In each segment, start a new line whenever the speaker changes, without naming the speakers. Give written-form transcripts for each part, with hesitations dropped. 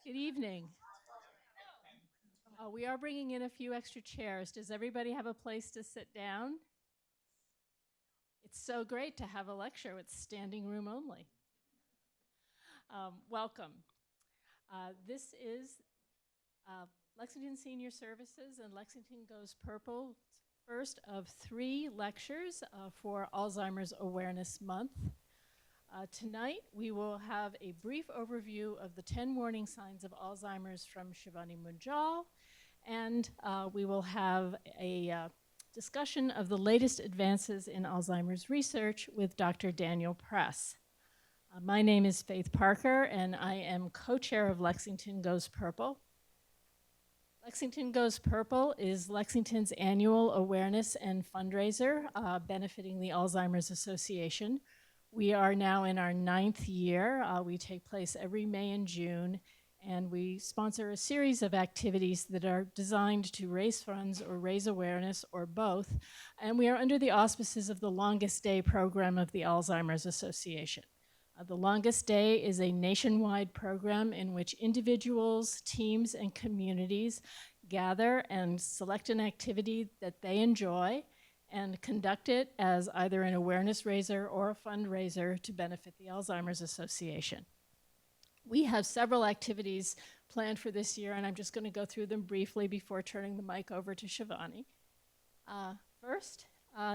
Good evening. We are bringing in a few extra chairs. Does everybody have a place to sit down? It's so great to have a lecture with standing room only. Welcome. This is Lexington Senior Services and Lexington Goes Purple, first of 3 lectures for Alzheimer's Awareness Month. Tonight, we will have a brief overview of the 10 warning signs of Alzheimer's from Shivani Munjal, and we will have a discussion of the latest advances in Alzheimer's research with Dr. Daniel Press. My name is Faith Parker, and I am co-chair of Lexington Goes Purple. Lexington Goes Purple is Lexington's annual awareness and fundraiser benefiting the Alzheimer's Association. We are now in our 9th year. We take place every May and June, and we sponsor a series of activities that are designed to raise funds or raise awareness or both. And we are under the auspices of the Longest Day program of the Alzheimer's Association. The Longest Day is a nationwide program in which individuals, teams, and communities gather and select an activity that they enjoy and conduct it as either an awareness raiser or a fundraiser to benefit the Alzheimer's Association. We have several activities planned for this year, and I'm just going to go through them briefly before turning the mic over to Shivani. First,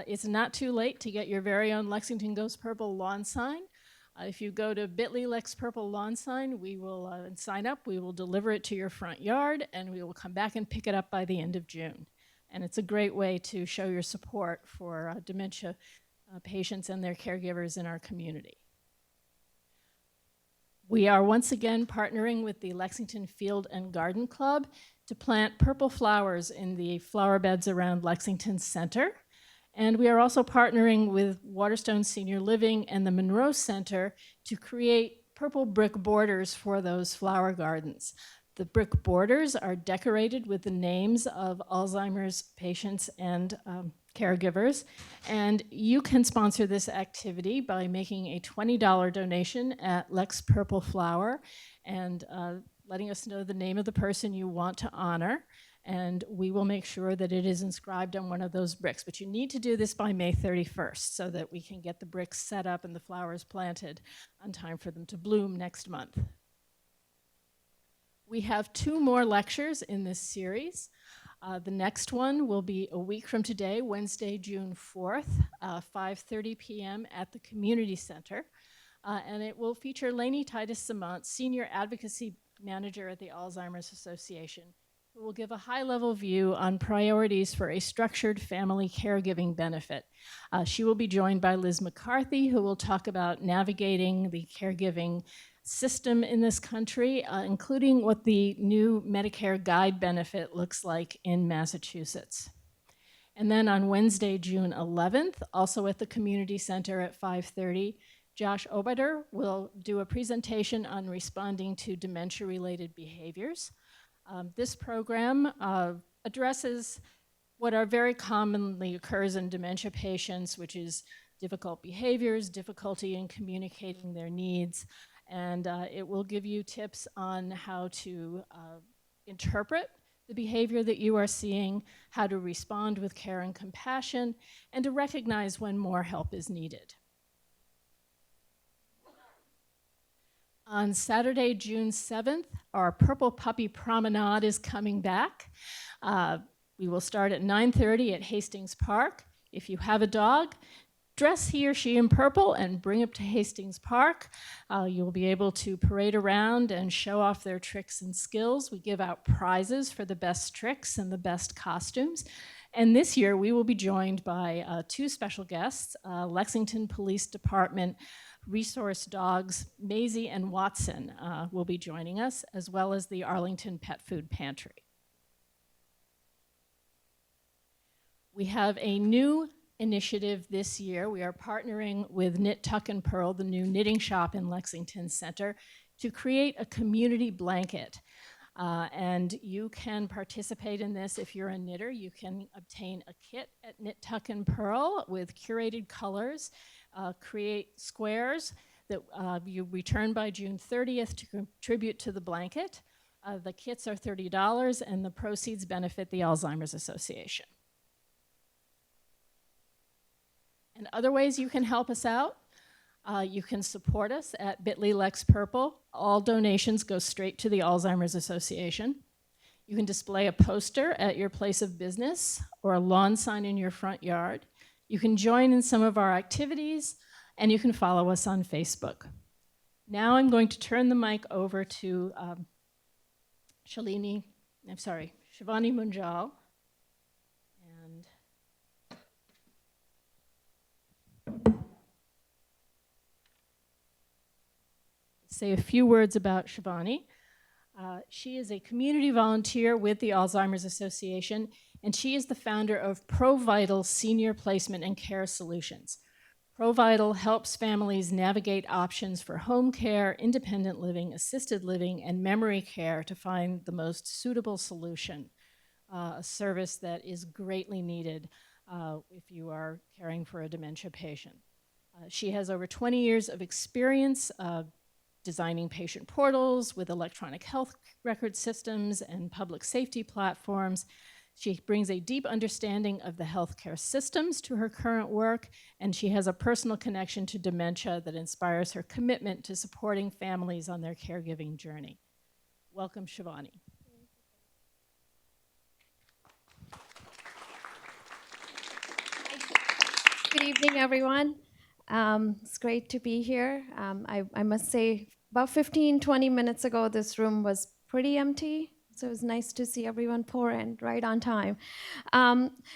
it's not too late to get your very own Lexington Goes Purple lawn sign. If you go to bit.ly Lex Purple lawn sign, we will sign up, we will deliver it to your front yard, and we will come back and pick it up by the end of June. And it's a great way to show your support for dementia patients and their caregivers in our community. We are once again partnering with the Lexington Field and Garden Club to plant purple flowers in the flower beds around Lexington Center. And we are also partnering with Waterstone Senior Living and the Monroe Center to create purple brick borders for those flower gardens. The brick borders are decorated with the names of Alzheimer's patients and caregivers, and you can sponsor this activity by making a $20 donation at Lex Purple Flower and letting us know the name of the person you want to honor, and we will make sure that it is inscribed on one of those bricks. But you need to do this by May 31st so that we can get the bricks set up and the flowers planted on time for them to bloom next month. We have 2 more lectures in this series. The next one will be a week from today, Wednesday, June 4th, 5:30 p.m. at the Community Center. And it will feature Lainey Titus-Samant, Senior Advocacy Manager at the Alzheimer's Association, who will give a high-level view on priorities for a structured family caregiving benefit. She will be joined by Liz McCarthy, who will talk about navigating the caregiving system in this country, including what the new Medicare guide benefit looks like in Massachusetts. And then on Wednesday, June 11th, also at the Community Center at 5:30, Josh Obader will do a presentation on responding to dementia-related behaviors. This program addresses what are very commonly occurs in dementia patients, which is difficult behaviors, difficulty in communicating their needs, and it will give you tips on how to interpret the behavior that you are seeing, how to respond with care and compassion, and to recognize when more help is needed. On Saturday, June 7th, our Purple Puppy Promenade is coming back. We will start at 9:30 at Hastings Park. If you have a dog, dress he or she in purple and bring it to Hastings Park. You'll be able to parade around and show off their tricks and skills. We give out prizes for the best tricks and the best costumes. And this year, we will be joined by 2 special guests, Lexington Police Department resource dogs, Maisie and Watson will be joining us, as well as the Arlington Pet Food Pantry. We have a new initiative this year. We are partnering with Knit, Tuck, and Purl, the new knitting shop in Lexington Center, to create a community blanket. And you can participate in this if you're a knitter. You can obtain a kit at Knit, Tuck, and Purl with curated colors, create squares that you return by June 30th to contribute to the blanket. The kits are $30, and the proceeds benefit the Alzheimer's Association. And other ways you can help us out, you can support us at bit.ly/LexPurple. All donations go straight to the Alzheimer's Association. You can display a poster at your place of business or a lawn sign in your front yard. You can join in some of our activities, and you can follow us on Facebook. Now I'm going to turn the mic over to Shivani Munjal. And say a few words about Shivani. She is a community volunteer with the Alzheimer's Association, and she is the founder of ProVital Senior Placement and Care Solutions. ProVital helps families navigate options for home care, independent living, assisted living, and memory care to find the most suitable solution, a service that is greatly needed if you are caring for a dementia patient. She has over 20 years of experience designing patient portals with electronic health record systems and public safety platforms. She brings a deep understanding of the healthcare systems to her current work, and she has a personal connection to dementia that inspires her commitment to supporting families on their caregiving journey. Welcome, Shivani.
Good evening, everyone. It's great to be here. I must say, about 20 minutes ago, this room was pretty empty. So it was nice to see everyone pour in right on time.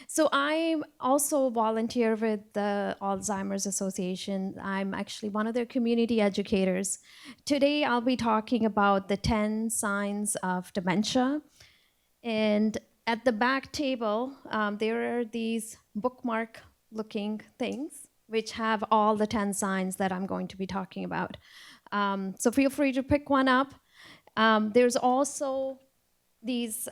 So I also volunteer with the Alzheimer's Association. I'm actually one of their community educators. Today, I'll be talking about the 10 signs of dementia. And at the back table, there are these bookmark-looking things which have all the 10 signs that I'm going to be talking about. So feel free to pick one up. There's also these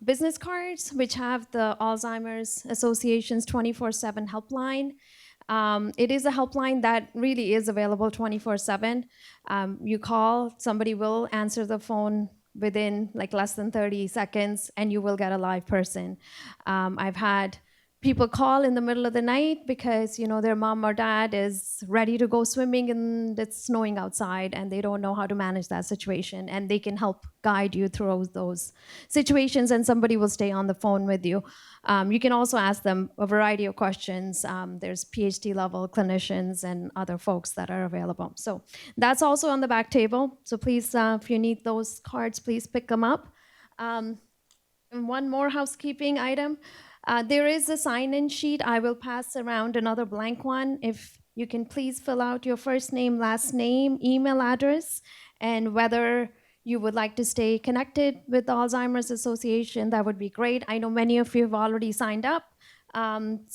business cards which have the Alzheimer's Association's 24/7 helpline. It is a helpline that really is available 24/7. You call, somebody will answer the phone within like less than 30 seconds, and you will get a live person. I've had people call in the middle of the night because their mom or dad is ready to go swimming and it's snowing outside and they don't know how to manage that situation, and they can help guide you through those situations, and somebody will stay on the phone with you. You can also ask them a variety of questions. There's PhD level clinicians and other folks that are available. So that's also on the back table. So please, if you need those cards, please pick them up. And one more housekeeping item. There is a sign-in sheet. I will pass around another blank one. If you can please fill out your first name, last name, email address, and whether you would like to stay connected with the Alzheimer's Association, that would be great. I know many of you have already signed up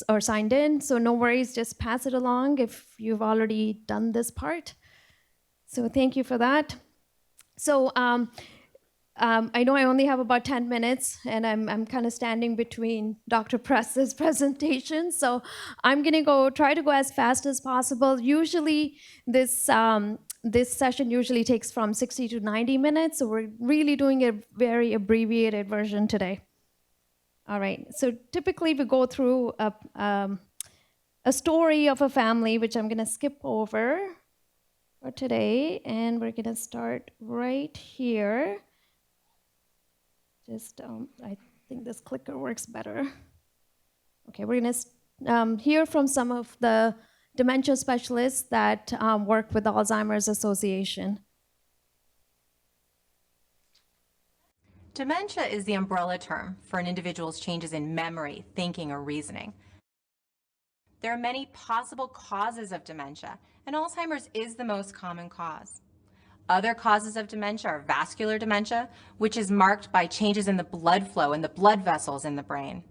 or signed in, so no worries, just pass it along if you've already done this part. So thank you for that. So I know I only have about 10 minutes, and I'm kind of standing between Dr. Press's presentation, so I'm going to try to go as fast as possible. Usually, this session usually takes from 60 to 90 minutes, so we're really doing a very abbreviated version today. All right, so typically we go through a story of a family, which I'm going to skip over for today, and we're going to start right here. Just, I think this clicker works better. Okay, we're going to hear from some of the dementia specialists that work with the Alzheimer's Association.
Dementia is the umbrella term for an individual's changes in memory, thinking, or reasoning. There are many possible causes of dementia, and Alzheimer's is the most common cause. Other causes of dementia are vascular dementia, which is marked by changes in the blood flow in the blood vessels in the brain.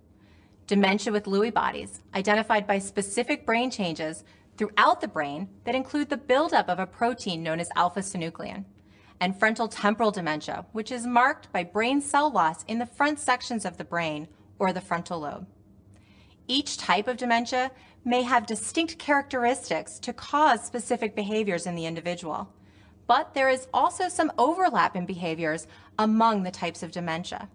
Dementia with Lewy bodies, identified by specific brain changes throughout the brain that include the buildup of a protein known as alpha-synuclein. And frontal temporal dementia, which is marked by brain cell loss in the front sections of the brain or the frontal lobe. Each type of dementia may have distinct characteristics to cause specific behaviors in the individual. But there is also some overlap in behaviors among the types of dementia.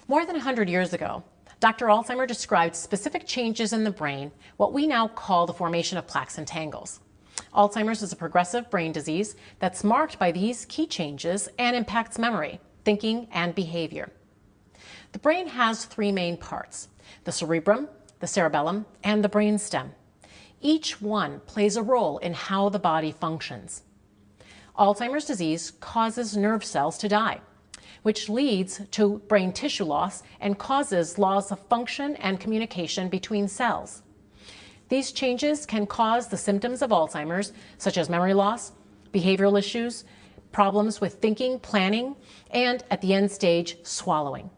More than 100 years ago, Dr. Alzheimer described specific changes in the brain, what we now call the formation of plaques and tangles. Alzheimer's is a progressive brain disease that's marked by these key changes and impacts memory, thinking, and behavior. The brain has three main parts: the cerebrum, the cerebellum, and the brainstem. Each one plays a role in how the body functions. Alzheimer's disease causes nerve cells to die, which leads to brain tissue loss and causes loss of function and communication between cells. These changes can cause the symptoms of Alzheimer's, such as memory loss, behavioral issues, problems with thinking, planning, and at the end stage, swallowing.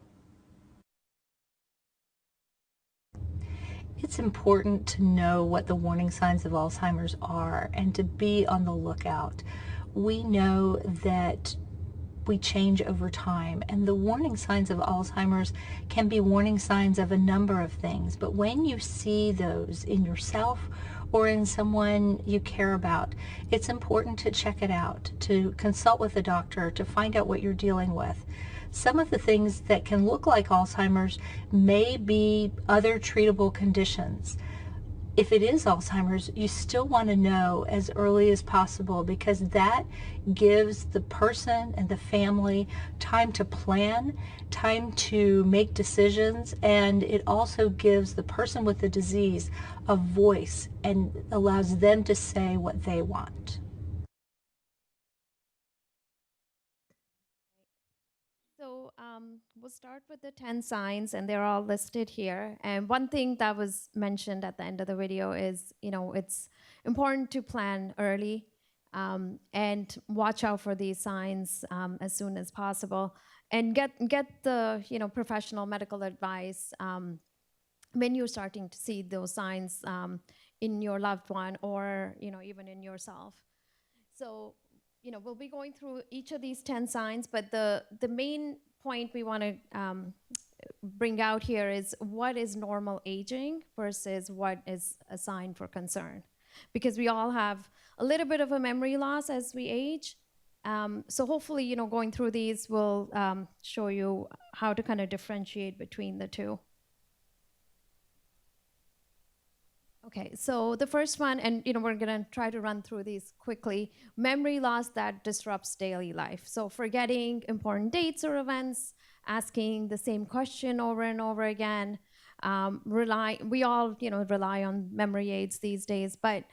It's important to know what the warning signs of Alzheimer's are and to be on the lookout. We know that we change over time, and the warning signs of Alzheimer's can be warning signs of a number of things, but when you see those in yourself or in someone you care about, it's important to check it out, to consult with a doctor to find out what you're dealing with. Some of the things that can look like Alzheimer's may be other treatable conditions. If it is Alzheimer's, you still want to know as early as possible, because that gives the person and the family time to plan, time to make decisions, and it also gives the person with the disease a voice and allows them to say what they want.
So we'll start with the 10 signs, and they're all listed here. And one thing that was mentioned at the end of the video is, it's important to plan early and watch out for these signs as soon as possible, and get the professional medical advice when you're starting to see those signs in your loved one or even in yourself. So we'll be going through each of these 10 signs, but the main point we want to bring out here is what is normal aging versus what is a sign for concern. Because we all have a little bit of a memory loss as we age. So hopefully, going through these will show you how to kind of differentiate between the two. Okay, so the first one, and we're gonna try to run through these quickly. Memory loss that disrupts daily life. So forgetting important dates or events, asking the same question over and over again. We all rely on memory aids these days, but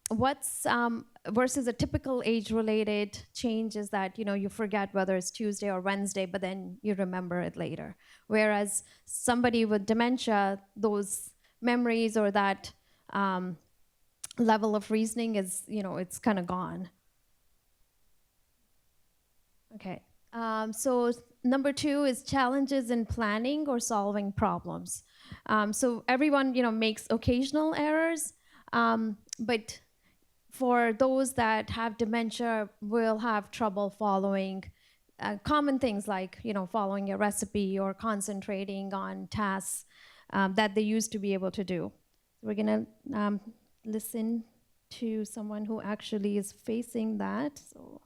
what's versus a typical age-related change is that you forget whether it's Tuesday or Wednesday, but then you remember it later. Whereas somebody with dementia, those memories or that level of reasoning is, it's kind of gone. Okay, so number 2 is challenges in planning or solving problems. So everyone, makes occasional errors, but for those that have dementia, will have trouble following common things like, following a recipe or concentrating on tasks that they used to be able to do. We're gonna listen to someone who actually is facing that. So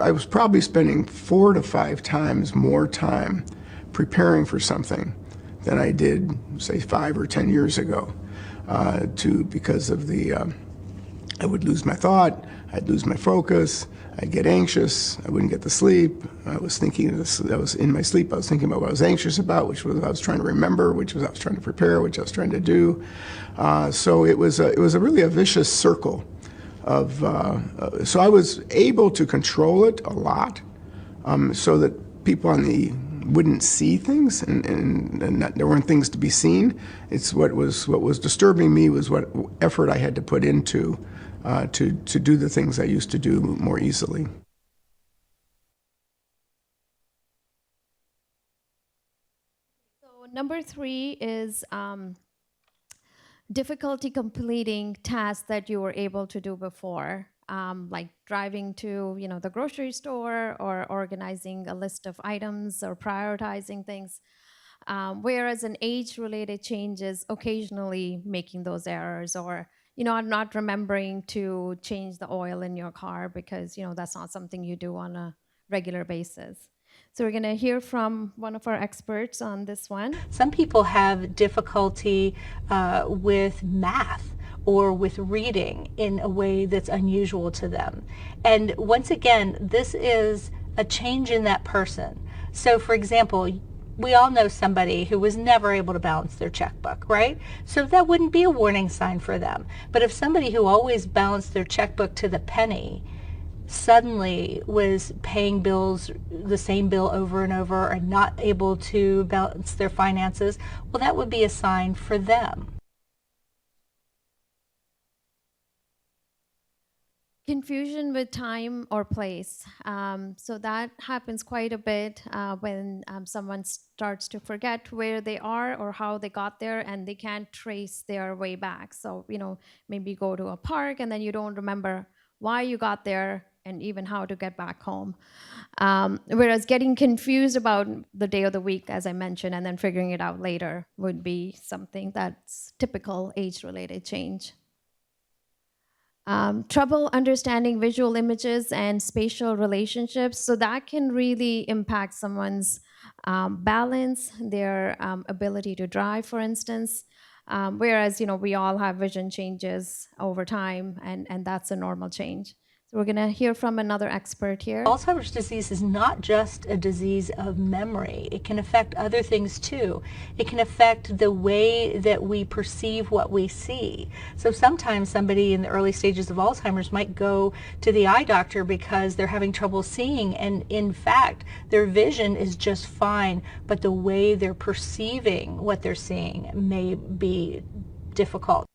I was probably spending 4 to 5 times more time preparing for something than I did, say, 5 or 10 years ago, because of I would lose my thought, I'd lose my focus, I'd get anxious, I wouldn't get to sleep. I was thinking I was in my sleep, I was thinking about what I was anxious about, which was I was trying to remember, which was I was trying to prepare, which I was trying to do. So it was really a vicious circle of, so I was able to control it a lot, so that people wouldn't see things and there weren't things to be seen. It's what was disturbing me was what effort I had to put into to do the things I used to do more easily.
So number 3 is difficulty completing tasks that you were able to do before, like driving to the grocery store or organizing a list of items or prioritizing things. Whereas an age-related change is occasionally making those errors, or not remembering to change the oil in your car because that's not something you do on a regular basis. So we're going to hear from one of our experts on this one.
Some people have difficulty with math or with reading in a way that's unusual to them. And once again, this is a change in that person. So for example, we all know somebody who was never able to balance their checkbook, right? So that wouldn't be a warning sign for them. But if somebody who always balanced their checkbook to the penny suddenly was paying bills, the same bill over and over, and not able to balance their finances, well, that would be a sign for them.
Confusion with time or place. So that happens quite a bit when someone starts to forget where they are or how they got there, and they can't trace their way back. So, maybe you go to a park and then you don't remember why you got there and even how to get back home. Whereas getting confused about the day of the week, as I mentioned, and then figuring it out later would be something that's typical age-related change. Trouble understanding visual images and spatial relationships. So that can really impact someone's balance, their ability to drive, for instance. Whereas, we all have vision changes over time, and that's a normal change. So we're going to hear from another expert here.
Alzheimer's disease is not just a disease of memory. It can affect other things too. It can affect the way that we perceive what we see. So sometimes somebody in the early stages of Alzheimer's might go to the eye doctor because they're having trouble seeing, and in fact their vision is just fine, but the way they're perceiving what they're seeing may be difficult.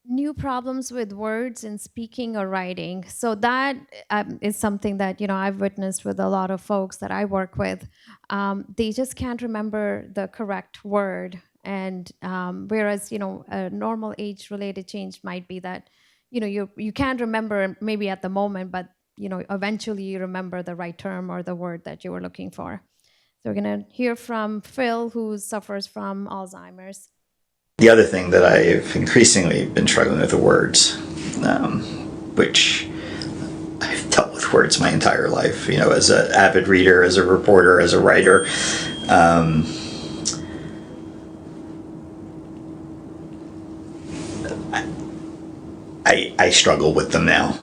New problems with words in speaking or writing. So that is something that I've witnessed with a lot of folks that I work with. They just can't remember the correct word, and whereas a normal age-related change might be that you can't remember maybe at the moment, but eventually you remember the right term or the word that you were looking for. So we're going to hear from Phil, who suffers from Alzheimer's.
The other thing that I've increasingly been struggling with are words, which I've dealt with words my entire life, as an avid reader, as a reporter, as a writer. I struggle with them now.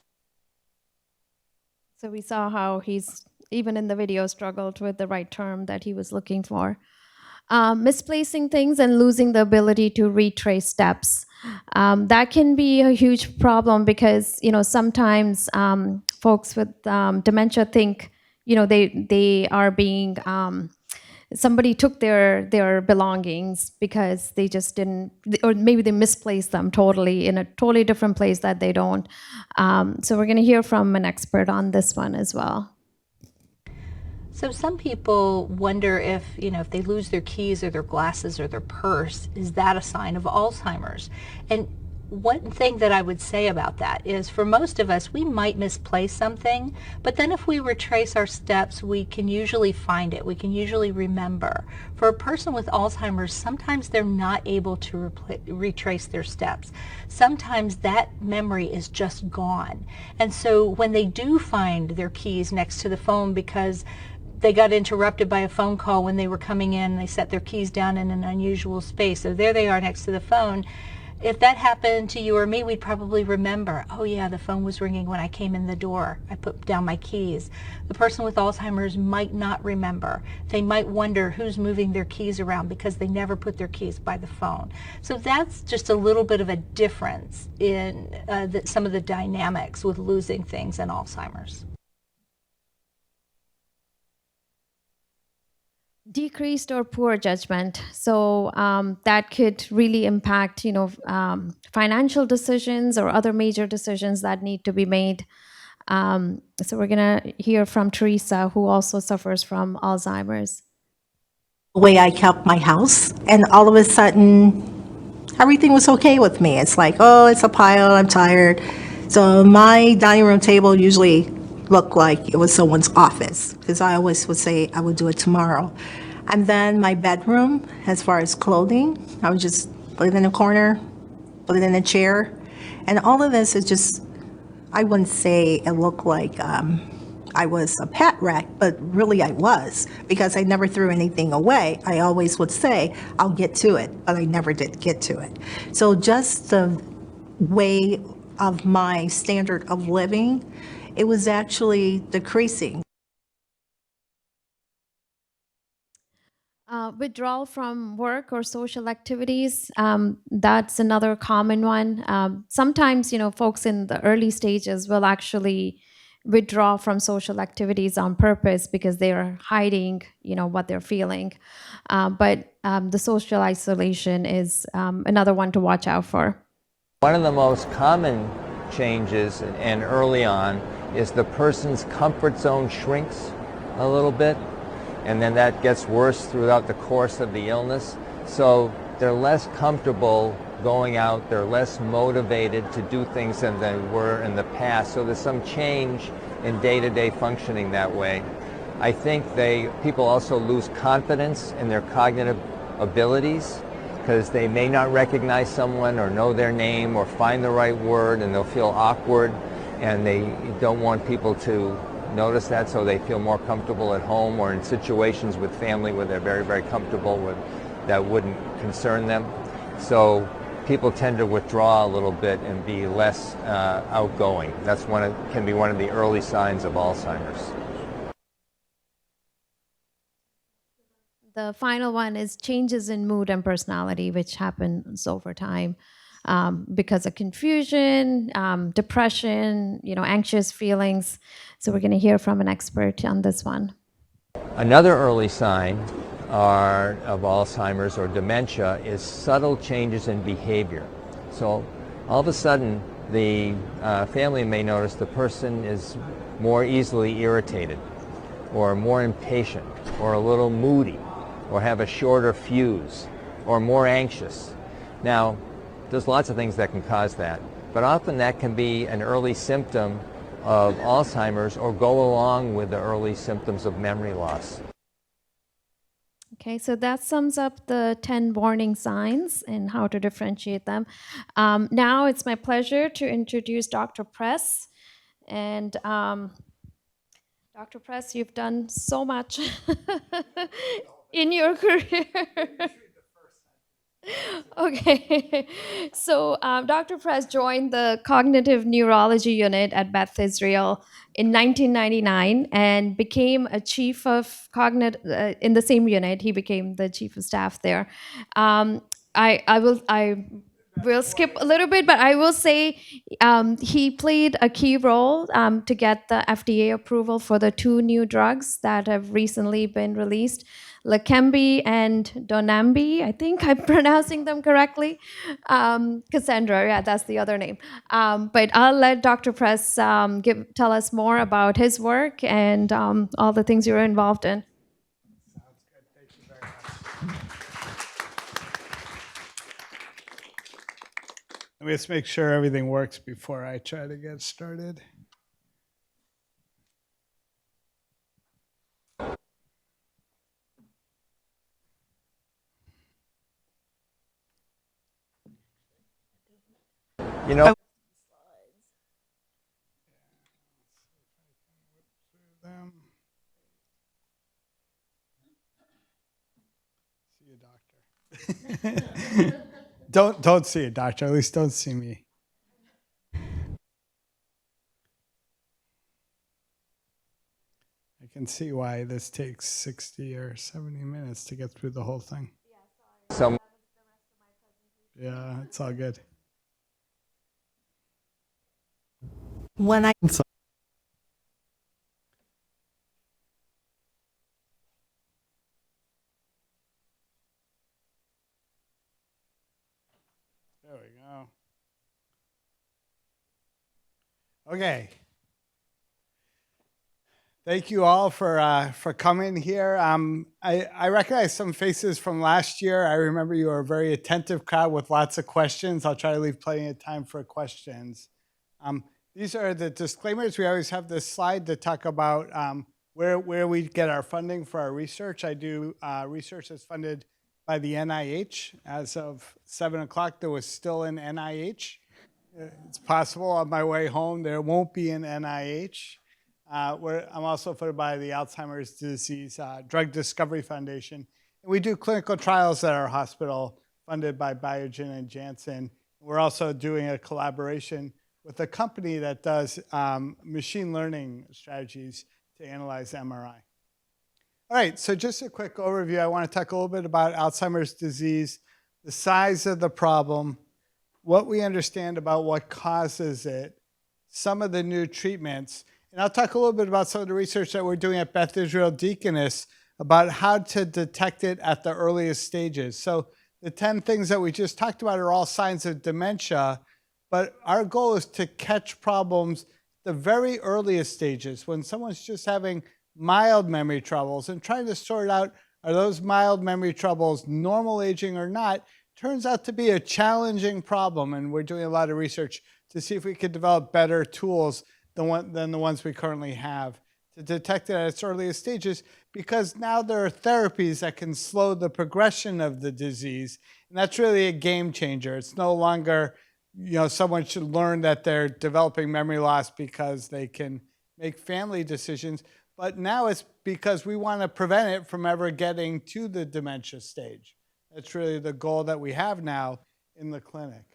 So we saw how he's, even in the video, struggled with the right term that he was looking for. Misplacing things and losing the ability to retrace steps. That can be a huge problem because, sometimes folks with dementia think, they are being, somebody took their belongings because they just didn't, or maybe they misplaced them totally in a totally different place that they don't. So we're going to hear from an expert on this one as well.
So some people wonder if, if they lose their keys or their glasses or their purse, is that a sign of Alzheimer's? And one thing that I would say about that is, for most of us, we might misplace something, but then if we retrace our steps, we can usually find it. We can usually remember. For a person with Alzheimer's, sometimes they're not able to retrace their steps. Sometimes that memory is just gone. And so when they do find their keys next to the phone because they got interrupted by a phone call when they were coming in, they set their keys down in an unusual space, so there they are next to the phone. If that happened to you or me, we'd probably remember, oh yeah, the phone was ringing when I came in the door. I put down my keys. The person with Alzheimer's might not remember. They might wonder who's moving their keys around because they never put their keys by the phone. So that's just a little bit of a difference in some of the dynamics with losing things in Alzheimer's.
Decreased or poor judgment. So that could really impact, financial decisions or other major decisions that need to be made. So we're going to hear from Teresa, who also suffers from Alzheimer's.
The way I kept my house, and all of a sudden, everything was okay with me. It's like, oh, it's a pile, I'm tired. So my dining room table usually look like it was someone's office, because I always would say I would do it tomorrow. And then my bedroom, as far as clothing, I would just put it in a corner, put it in a chair. And all of this is just, I wouldn't say it looked like I was a pet wreck, but really I was, because I never threw anything away. I always would say, I'll get to it, but I never did get to it. So just the way of my standard of living, it was actually decreasing.
Withdrawal from work or social activities, that's another common one. Sometimes, folks in the early stages will actually withdraw from social activities on purpose because they are hiding, what they're feeling. But the social isolation is another one to watch out for.
One of the most common changes, and early on, is the person's comfort zone shrinks a little bit, and then that gets worse throughout the course of the illness. So they're less comfortable going out, they're less motivated to do things than they were in the past. So there's some change in day-to-day functioning that way. I think people also lose confidence in their cognitive abilities, because they may not recognize someone or know their name or find the right word, and they'll feel awkward, and they don't want people to notice that, so they feel more comfortable at home or in situations with family where they're very, very comfortable with that wouldn't concern them. So people tend to withdraw a little bit and be less outgoing. That's can be one of the early signs of Alzheimer's.
The final one is changes in mood and personality, which happens over time because of confusion, depression, anxious feelings. So we're going to hear from an expert on this one.
Another early sign of Alzheimer's or dementia is subtle changes in behavior. So all of a sudden, the family may notice the person is more easily irritated, or more impatient, or a little moody, or have a shorter fuse, or more anxious. Now, there's lots of things that can cause that, but often that can be an early symptom of Alzheimer's or go along with the early symptoms of memory loss.
Okay, so that sums up the 10 warning signs and how to differentiate them. Now it's my pleasure to introduce Dr. Press. And Dr. Press, you've done so much in your career. Okay, so Dr. Press joined the Cognitive Neurology Unit at Beth Israel in 1999 and became a chief of cognitive, in the same unit, he became the chief of staff there. I will skip a little bit, but I will say he played a key role to get the FDA approval for the 2 new drugs that have recently been released, Leqembi and Donambi. I think I'm pronouncing them correctly. Cassandra, yeah, that's the other name. But I'll let Dr. Press tell us more about his work and all the things you're involved in.
Sounds good. Thank you very much. Let me just make sure everything works before I try to get started.
You know,
See a doctor. Don't see a doctor. At least don't see me. I can see why this takes 60 or 70 minutes to get through the whole thing. Yeah, it's all good.
When I
There we go. Okay. Thank you all for coming here. I recognize some faces from last year. I remember you were a very attentive crowd with lots of questions. I'll try to leave plenty of time for questions. these are the disclaimers. We always have this slide to talk about where we get our funding for our research. I do research that's funded by the NIH. As of 7 o'clock, there was still an NIH. It's possible on my way home there won't be an NIH. I'm also funded by the Alzheimer's Disease Drug Discovery Foundation. And we do clinical trials at our hospital funded by Biogen and Janssen. We're also doing a collaboration with a company that does machine learning strategies to analyze MRI. All right, so just a quick overview. I want to talk a little bit about Alzheimer's disease, the size of the problem, what we understand about what causes it, some of the new treatments, and I'll talk a little bit about some of the research that we're doing at Beth Israel Deaconess about how to detect it at the earliest stages. So the 10 things that we just talked about are all signs of dementia, but our goal is to catch problems at the very earliest stages when someone's just having mild memory troubles and trying to sort out, are those mild memory troubles normal aging or not? Turns out to be a challenging problem, and we're doing a lot of research to see if we could develop better tools than the ones we currently have to detect it at its earliest stages, because now there are therapies that can slow the progression of the disease, and that's really a game changer. It's no longer, someone should learn that they're developing memory loss because they can make family decisions, but now it's because we want to prevent it from ever getting to the dementia stage. That's really the goal that we have now in the clinic.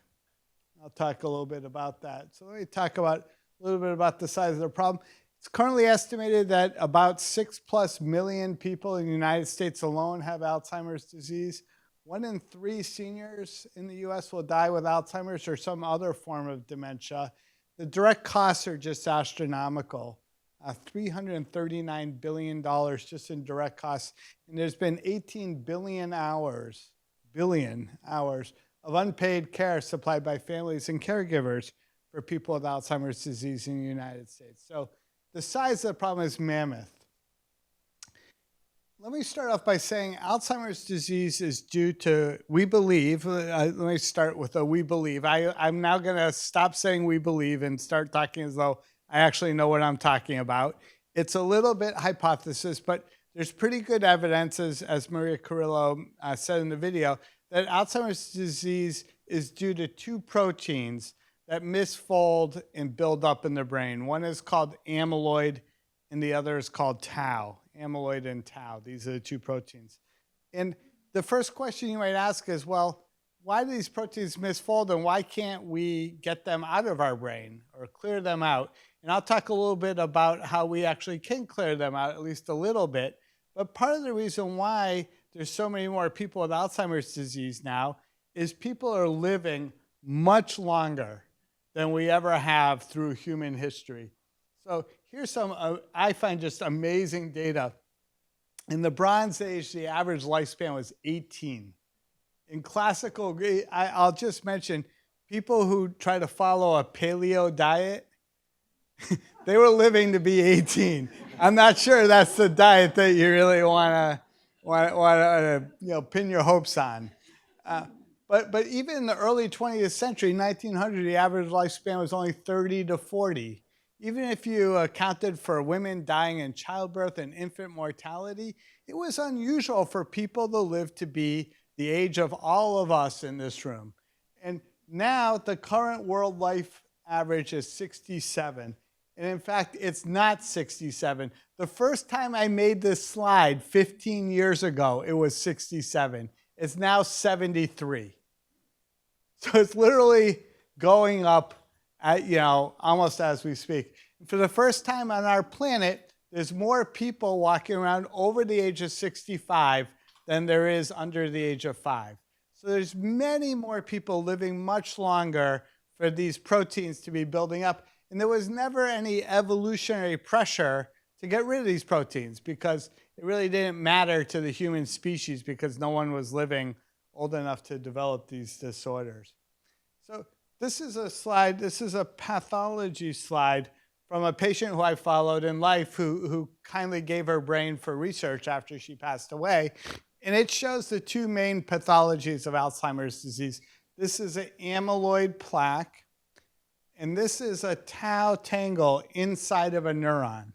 I'll talk a little bit about that. So let me talk about a little bit about the size of the problem. It's currently estimated that about 6+ million people in the United States alone have Alzheimer's disease. 1 in 3 seniors in the US will die with Alzheimer's or some other form of dementia. The direct costs are just astronomical. $339 billion just in direct costs. And there's been 18 billion hours of unpaid care supplied by families and caregivers for people with Alzheimer's disease in the United States. So the size of the problem is mammoth. Let me start off by saying Alzheimer's disease is due to, we believe, let me start with a we believe. I'm now going to stop saying we believe and start talking as though I actually know what I'm talking about. It's a little bit hypothesis, but there's pretty good evidence, as Maria Carrillo said in the video, that Alzheimer's disease is due to 2 proteins that misfold and build up in the brain. One is called amyloid, and the other is called tau. Amyloid and tau, these are the 2 proteins. And the first question you might ask is, well, why do these proteins misfold, and why can't we get them out of our brain or clear them out? And I'll talk a little bit about how we actually can clear them out, at least a little bit. But part of the reason why there's so many more people with Alzheimer's disease now is people are living much longer than we ever have through human history. So here's some, I find just amazing data. In the Bronze Age, the average lifespan was 18. In classical, I'll just mention, people who try to follow a paleo diet, they were living to be 18. I'm not sure that's the diet that you really want to pin your hopes on. But even in the early 20th century, 1900, the average lifespan was only 30 to 40. Even if you accounted for women dying in childbirth and infant mortality, it was unusual for people to live to be the age of all of us in this room. And now the current world life average is 67. And in fact, it's not 67. The first time I made this slide 15 years ago, it was 67. It's now 73. So it's literally going up at, almost as we speak. For the first time on our planet, there's more people walking around over the age of 65 than there is under the age of 5. So there's many more people living much longer for these proteins to be building up. And there was never any evolutionary pressure to get rid of these proteins because it really didn't matter to the human species because no one was living old enough to develop these disorders. So this is a slide, this is a pathology slide from a patient who I followed in life who kindly gave her brain for research after she passed away. And it shows the 2 main pathologies of Alzheimer's disease. This is an amyloid plaque, And this is a tau tangle inside of a neuron.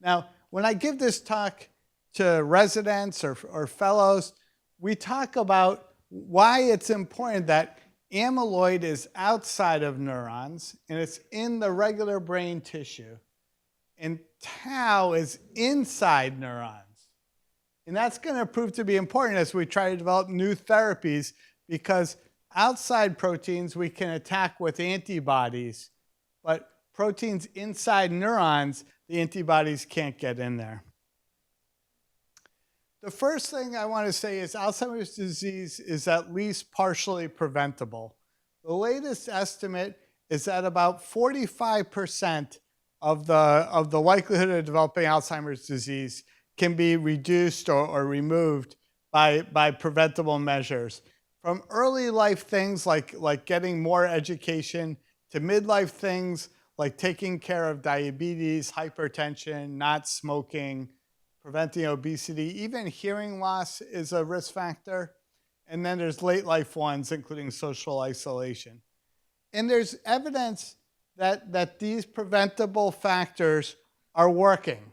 Now, when I give this talk to residents or fellows, we talk about why it's important that amyloid is outside of neurons and it's in the regular brain tissue. And tau is inside neurons. And that's going to prove to be important as we try to develop new therapies, because outside proteins we can attack with antibodies, but proteins inside neurons, the antibodies can't get in there. The first thing I want to say is Alzheimer's disease is at least partially preventable. The latest estimate is that about 45% of the likelihood of developing Alzheimer's disease can be reduced or removed by preventable measures. From early life things like getting more education to midlife things like taking care of diabetes, hypertension, not smoking, preventing obesity. Even hearing loss is a risk factor. And then there's late life ones, including social isolation. And there's evidence that these preventable factors are working,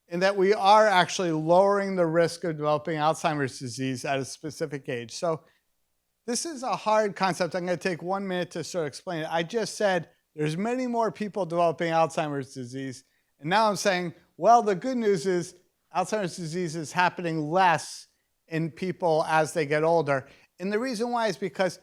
and that we are actually lowering the risk of developing Alzheimer's disease at a specific age. So this is a hard concept. I'm going to take 1 minute to sort of explain it. I just said there's many more people developing Alzheimer's disease. And now I'm saying, well, the good news is Alzheimer's disease is happening less in people as they get older. And the reason why is because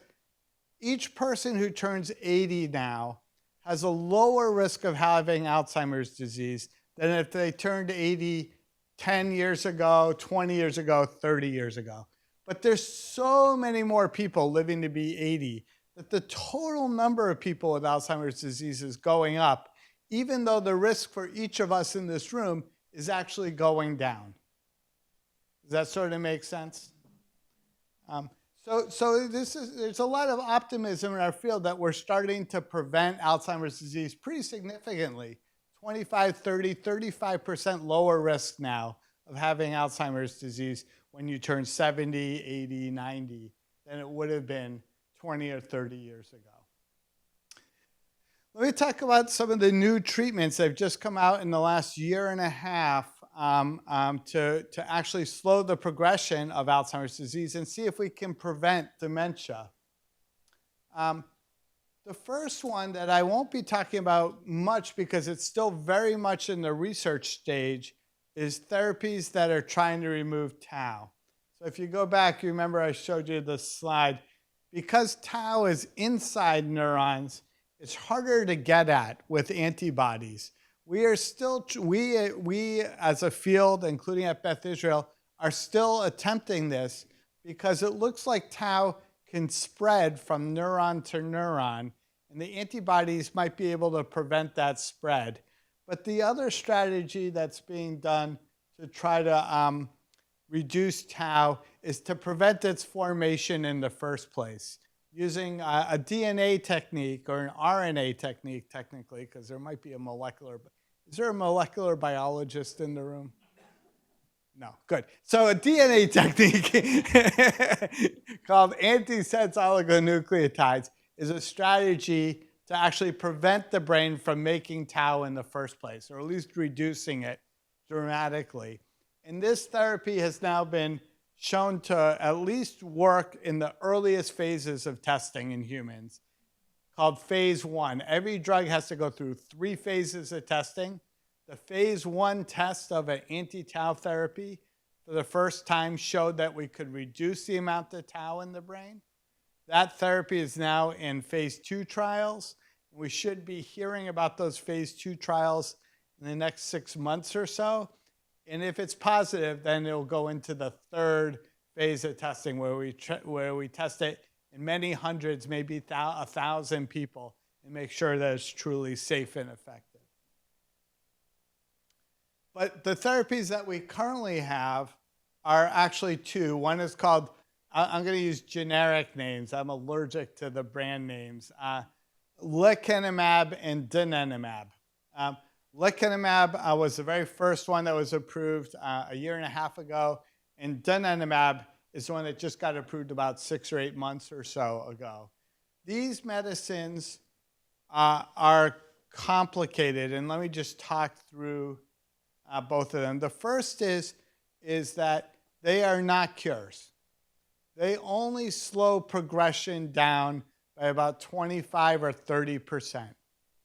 each person who turns 80 now has a lower risk of having Alzheimer's disease than if they turned 80 10 years ago, 20 years ago, 30 years ago. But there's so many more people living to be 80 that the total number of people with Alzheimer's disease is going up, even though the risk for each of us in this room is actually going down. Does that sort of make sense? There's a lot of optimism in our field that we're starting to prevent Alzheimer's disease pretty significantly. 25, 30, 35% lower risk now of having Alzheimer's disease when you turn 70, 80, 90 than it would have been 20 or 30 years ago. Let me talk about some of the new treatments that have just come out in the last year and a half to actually slow the progression of Alzheimer's disease and see if we can prevent dementia. The first one that I won't be talking about much because it's still very much in the research stage is therapies that are trying to remove tau. So if you go back, you remember I showed you this slide. Because tau is inside neurons, it's harder to get at with antibodies. We are still, we as a field, including at Beth Israel, are still attempting this because it looks like tau can spread from neuron to neuron, and the antibodies might be able to prevent that spread. But the other strategy that's being done to try to reduce tau is to prevent its formation in the first place, using a DNA technique or an RNA technique, technically, because there might be a molecular. Is there a molecular biologist in the room? No, good. So a DNA technique called antisense oligonucleotides is a strategy to actually prevent the brain from making tau in the first place, or at least reducing it dramatically. And this therapy has now been shown to at least work in the earliest phases of testing in humans, called phase 1. Every drug has to go through 3 phases of testing. The phase 1 test of an anti-tau therapy for the first time showed that we could reduce the amount of tau in the brain. That therapy is now in phase 2 trials. We should be hearing about those phase 2 trials in the next 6 months or so. And if it's positive, then it'll go into the 3rd phase of testing where we test it in many hundreds, maybe 1,000 people, and make sure that it's truly safe and effective. But the therapies that we currently have are actually 2. One is called, I'm going to use generic names. I'm allergic to the brand names. Lecanemab and donanemab. Lecanemab was the very first one that was approved a year and a half ago, and donanemab is the one that just got approved about 6 or 8 months or so ago. These medicines are complicated, and let me just talk through both of them. The first is that they are not cures. They only slow progression down by about 25 or 30%.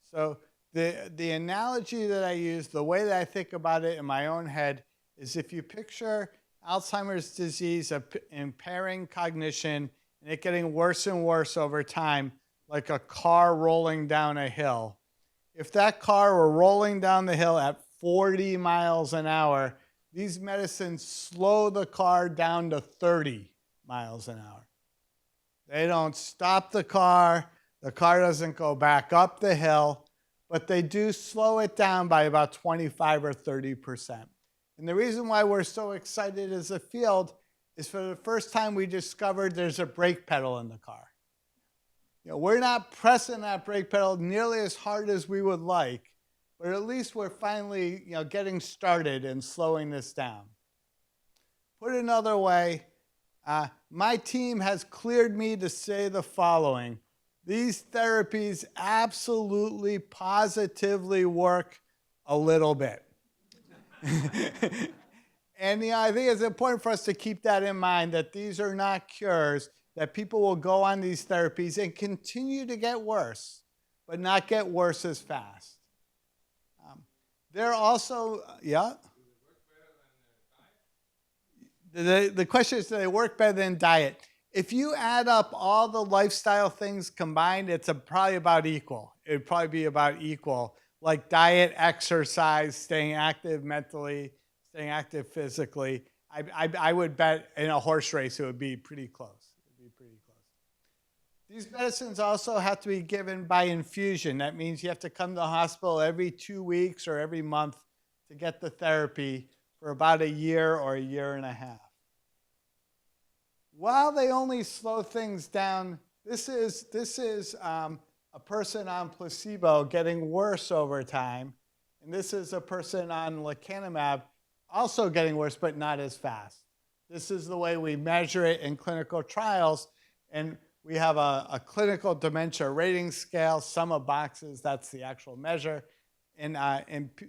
So the analogy that I use, the way that I think about it in my own head, is if you picture Alzheimer's disease impairing cognition and it getting worse and worse over time, like a car rolling down a hill. If that car were rolling down the hill at 40 miles an hour, these medicines slow the car down to 30 miles an hour. They don't stop the car doesn't go back up the hill, but they do slow it down by about 25 or 30%. And the reason why we're so excited as a field is for the first time we discovered there's a brake pedal in the car. We're not pressing that brake pedal nearly as hard as we would like, but at least we're finally getting started and slowing this down. Put another way, my team has cleared me to say the following. These therapies absolutely, positively work a little bit. And I think it's important for us to keep that in mind, that these are not cures, that people will go on these therapies and continue to get worse, but not get worse as fast. They're also, yeah? The question is, do they work better than diet? If you add up all the lifestyle things combined, it's probably about equal. It would probably be about equal, like diet, exercise, staying active mentally, staying active physically. I would bet in a horse race it would be pretty close. These medicines also have to be given by infusion. That means you have to come to the hospital every 2 weeks or every month to get the therapy for about a year or a year and a half. While they only slow things down, this is a person on placebo getting worse over time, and this is a person on lecanemab also getting worse, but not as fast. This is the way we measure it in clinical trials, and we have a clinical dementia rating scale, sum of boxes, that's the actual measure, and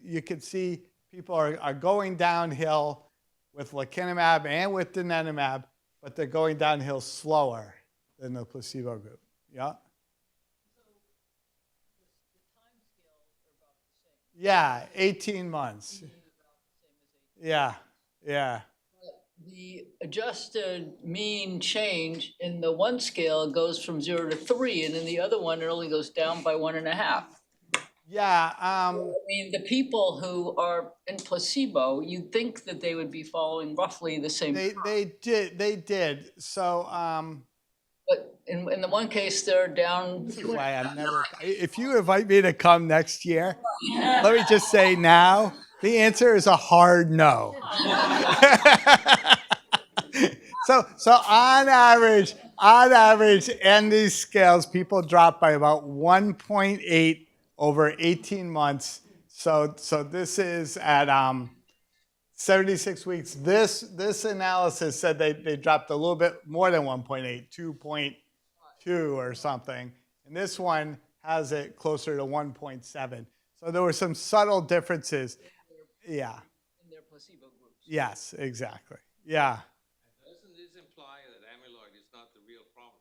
you can see people are going downhill with lecanemab and with donanemab, but they're going downhill slower than the placebo group. Yeah? Yeah, 18 months. Yeah.
The adjusted mean change in the one scale goes from 0 to 3, and in the other one, it only goes down by 1.5.
Yeah.
I mean, the people who are in placebo, you'd think that they would be following roughly the same.
They did. So.
But in the one case, they're down.
This is why I'm never. If you invite me to come next year, let me just say now, the answer is a hard no. So on average, in these scales, people drop by about 1.8 over 18 months. So this is at 76 weeks. This analysis said they dropped a little bit more than 1.8, 2.2 or something. And this one has it closer to 1.7. So there were some subtle differences. Yeah.
In their placebo groups.
Yes, exactly. Yeah.
Doesn't this imply that amyloid is not the real problem?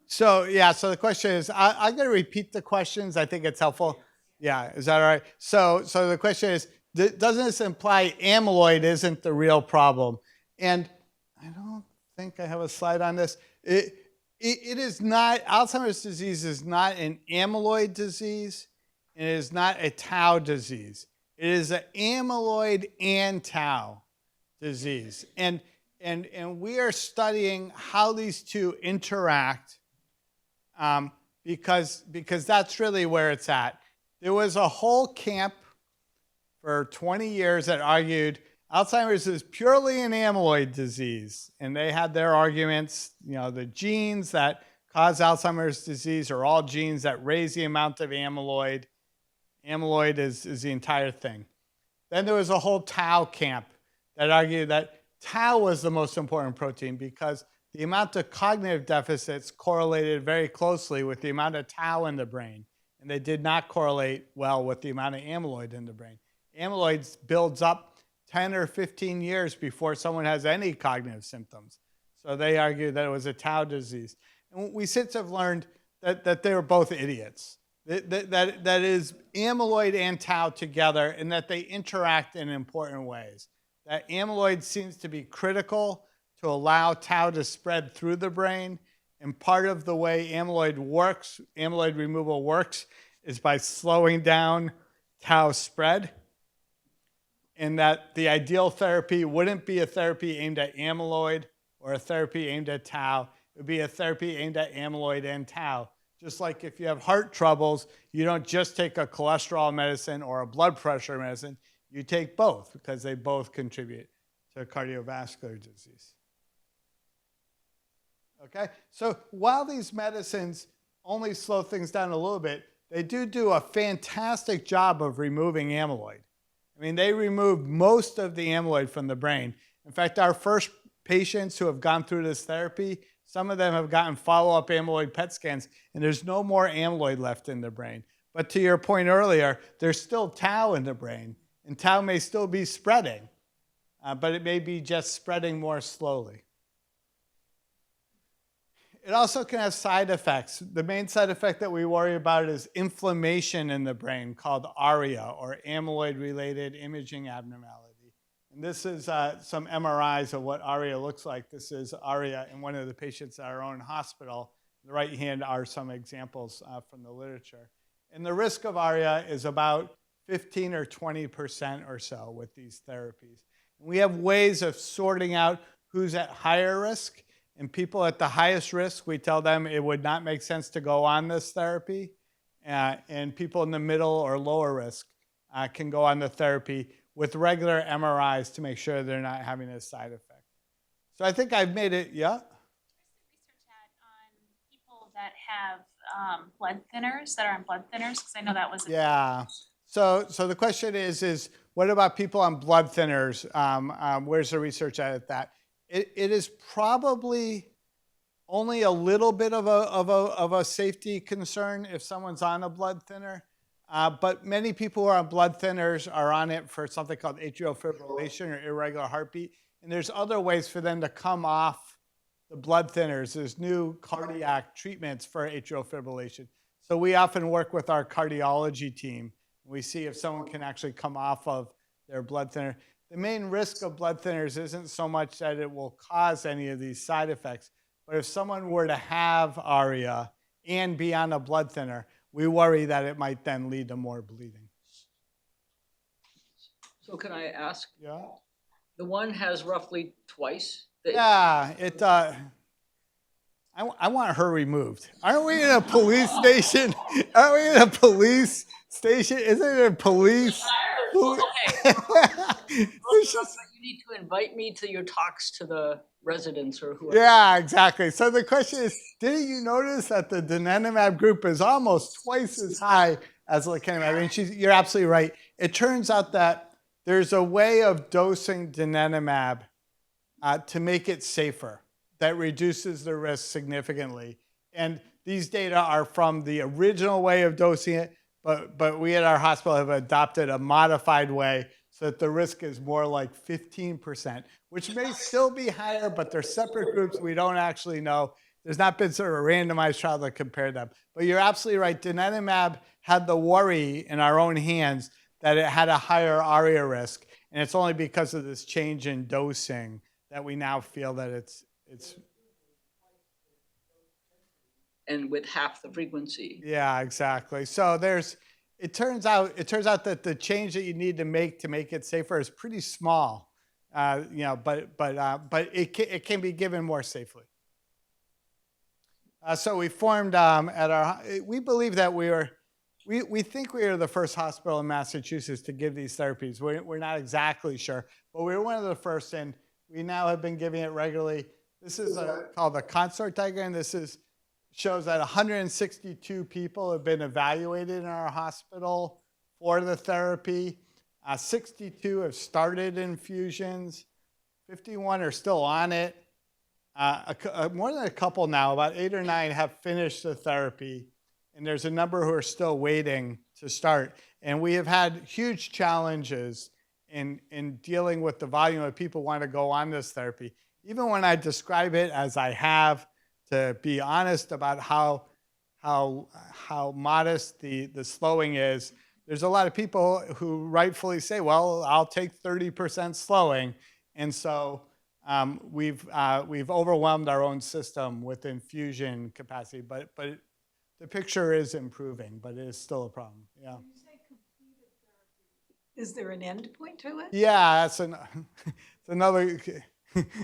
So the question is, I'm going to repeat the questions. I think it's helpful. Yeah, is that all right? So the question is, doesn't this imply amyloid isn't the real problem? And I don't think I have a slide on this. It is not, Alzheimer's disease is not an amyloid disease, and it is not a tau disease. It is an amyloid and tau disease. And we are studying how these two interact because that's really where it's at. There was a whole camp for 20 years that argued Alzheimer's is purely an amyloid disease. And they had their arguments, the genes that cause Alzheimer's disease are all genes that raise the amount of amyloid. Amyloid is the entire thing. Then there was a whole tau camp that argued that tau was the most important protein because the amount of cognitive deficits correlated very closely with the amount of tau in the brain. and they did not correlate well with the amount of amyloid in the brain. Amyloid builds up 10 or 15 years before someone has any cognitive symptoms. So they argue that it was a tau disease. And we since have learned that they were both idiots. That is amyloid and tau together, and that they interact in important ways. That amyloid seems to be critical to allow tau to spread through the brain. And part of the way amyloid removal works, is by slowing down tau spread. And that the ideal therapy wouldn't be a therapy aimed at amyloid or a therapy aimed at tau. It would be a therapy aimed at amyloid and tau. Just like if you have heart troubles, you don't just take a cholesterol medicine or a blood pressure medicine. You take both because they both contribute to cardiovascular disease. Okay, so while these medicines only slow things down a little bit, they do a fantastic job of removing amyloid. I mean, they remove most of the amyloid from the brain. In fact, our first patients who have gone through this therapy, some of them have gotten follow-up amyloid PET scans, and there's no more amyloid left in the brain. But to your point earlier, there's still tau in the brain, and tau may still be spreading, but it may be just spreading more slowly. It also can have side effects. The main side effect that we worry about is inflammation in the brain called ARIA, or amyloid-related imaging abnormality. And this is some MRIs of what ARIA looks like. This is ARIA in one of the patients at our own hospital. On the right hand are some examples from the literature. And the risk of ARIA is about 15 or 20% or so with these therapies. And we have ways of sorting out who's at higher risk. And people at the highest risk, we tell them it would not make sense to go on this therapy. And people in the middle or lower risk can go on the therapy with regular MRIs to make sure they're not having a side effect. So I think I've made it, yeah?
Research on people that have blood thinners, that are on blood thinners, because I know that was
Yeah. So the question is what about people on blood thinners? Where's the research at that? It is probably only a little bit of a safety concern if someone's on a blood thinner. But many people who are on blood thinners are on it for something called atrial fibrillation or irregular heartbeat. And there's other ways for them to come off the blood thinners. There's new cardiac treatments for atrial fibrillation. So we often work with our cardiology team. We see if someone can actually come off of their blood thinner. The main risk of blood thinners isn't so much that it will cause any of these side effects, but if someone were to have ARIA and be on a blood thinner, we worry that it might then lead to more bleeding.
So can I ask?
Yeah.
The one has roughly twice.
Yeah, I want her removed. Aren't we in a police station? Aren't we in a police station? Isn't it a police?
Okay. But you need to invite me to your talks to the residents or whoever.
Yeah, exactly. So the question is, didn't you notice that the donanemab group is almost twice as high as lecanemab? I mean, you're absolutely right. It turns out that there's a way of dosing donanemab to make it safer that reduces the risk significantly. And these data are from the original way of dosing it, but we at our hospital have adopted a modified way so that the risk is more like 15%, which may still be higher, but they're separate groups. We don't actually know. There's not been sort of a randomized trial to compare them. But you're absolutely right. Donanemab had the worry in our own hands that it had a higher ARIA risk. And it's only because of this change in dosing that we now feel that it's
And with half the frequency.
Yeah, exactly. So it turns out that the change that you need to make it safer is pretty small, but it can be given more safely. So we formed we believe that we think we are the first hospital in Massachusetts to give these therapies. We're not exactly sure, but we were one of the first, and we now have been giving it regularly. This is called the consort diagram. Shows that 162 people have been evaluated in our hospital for the therapy. 62 have started infusions. 51 are still on it. More than a couple now, about 8 or 9 have finished the therapy. and there's a number who are still waiting to start. And we have had huge challenges in dealing with the volume of people who want to go on this therapy. Even when I describe it as I have, to be honest about how modest the slowing is, there's a lot of people who rightfully say, well, I'll take 30% slowing. And so we've overwhelmed our own system with infusion capacity, but the picture is improving, but it is still a problem. Yeah.
When you say completed therapy, is there an end point to it?
Yeah, it's another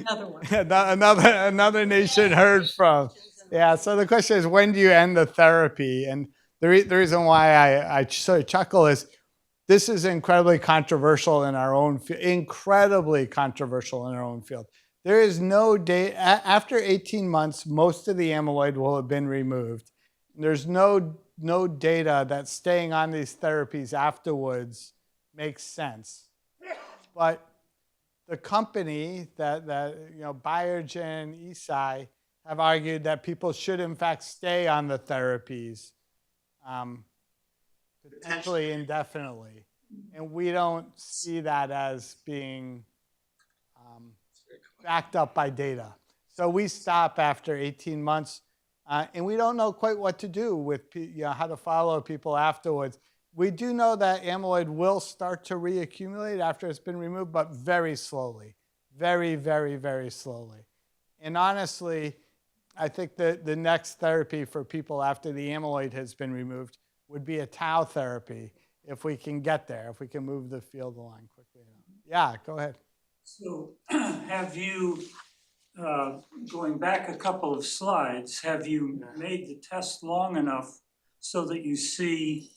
Another one.
another nation heard from. Yeah. So the question is, when do you end the therapy? And the reason why I sort of chuckle is, this is incredibly controversial in our own field. Incredibly controversial in our own field. There is no data after 18 months. Most of the amyloid will have been removed. There's no data that staying on these therapies afterwards makes sense. But the company that Biogen, Eisai have argued that people should in fact stay on the therapies potentially indefinitely, and we don't see that as being backed up by data. So we stop after 18 months. And we don't know quite what to do with how to follow people afterwards. We do know that amyloid will start to reaccumulate after it's been removed, but very slowly, very, very, very slowly. And honestly, I think that the next therapy for people after the amyloid has been removed would be a tau therapy, if we can get there, if we can move the field along quickly enough. Yeah, go ahead.
So have you, going back a couple of slides, have you made the test long enough so that you see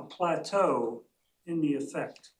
a plateau in the effect?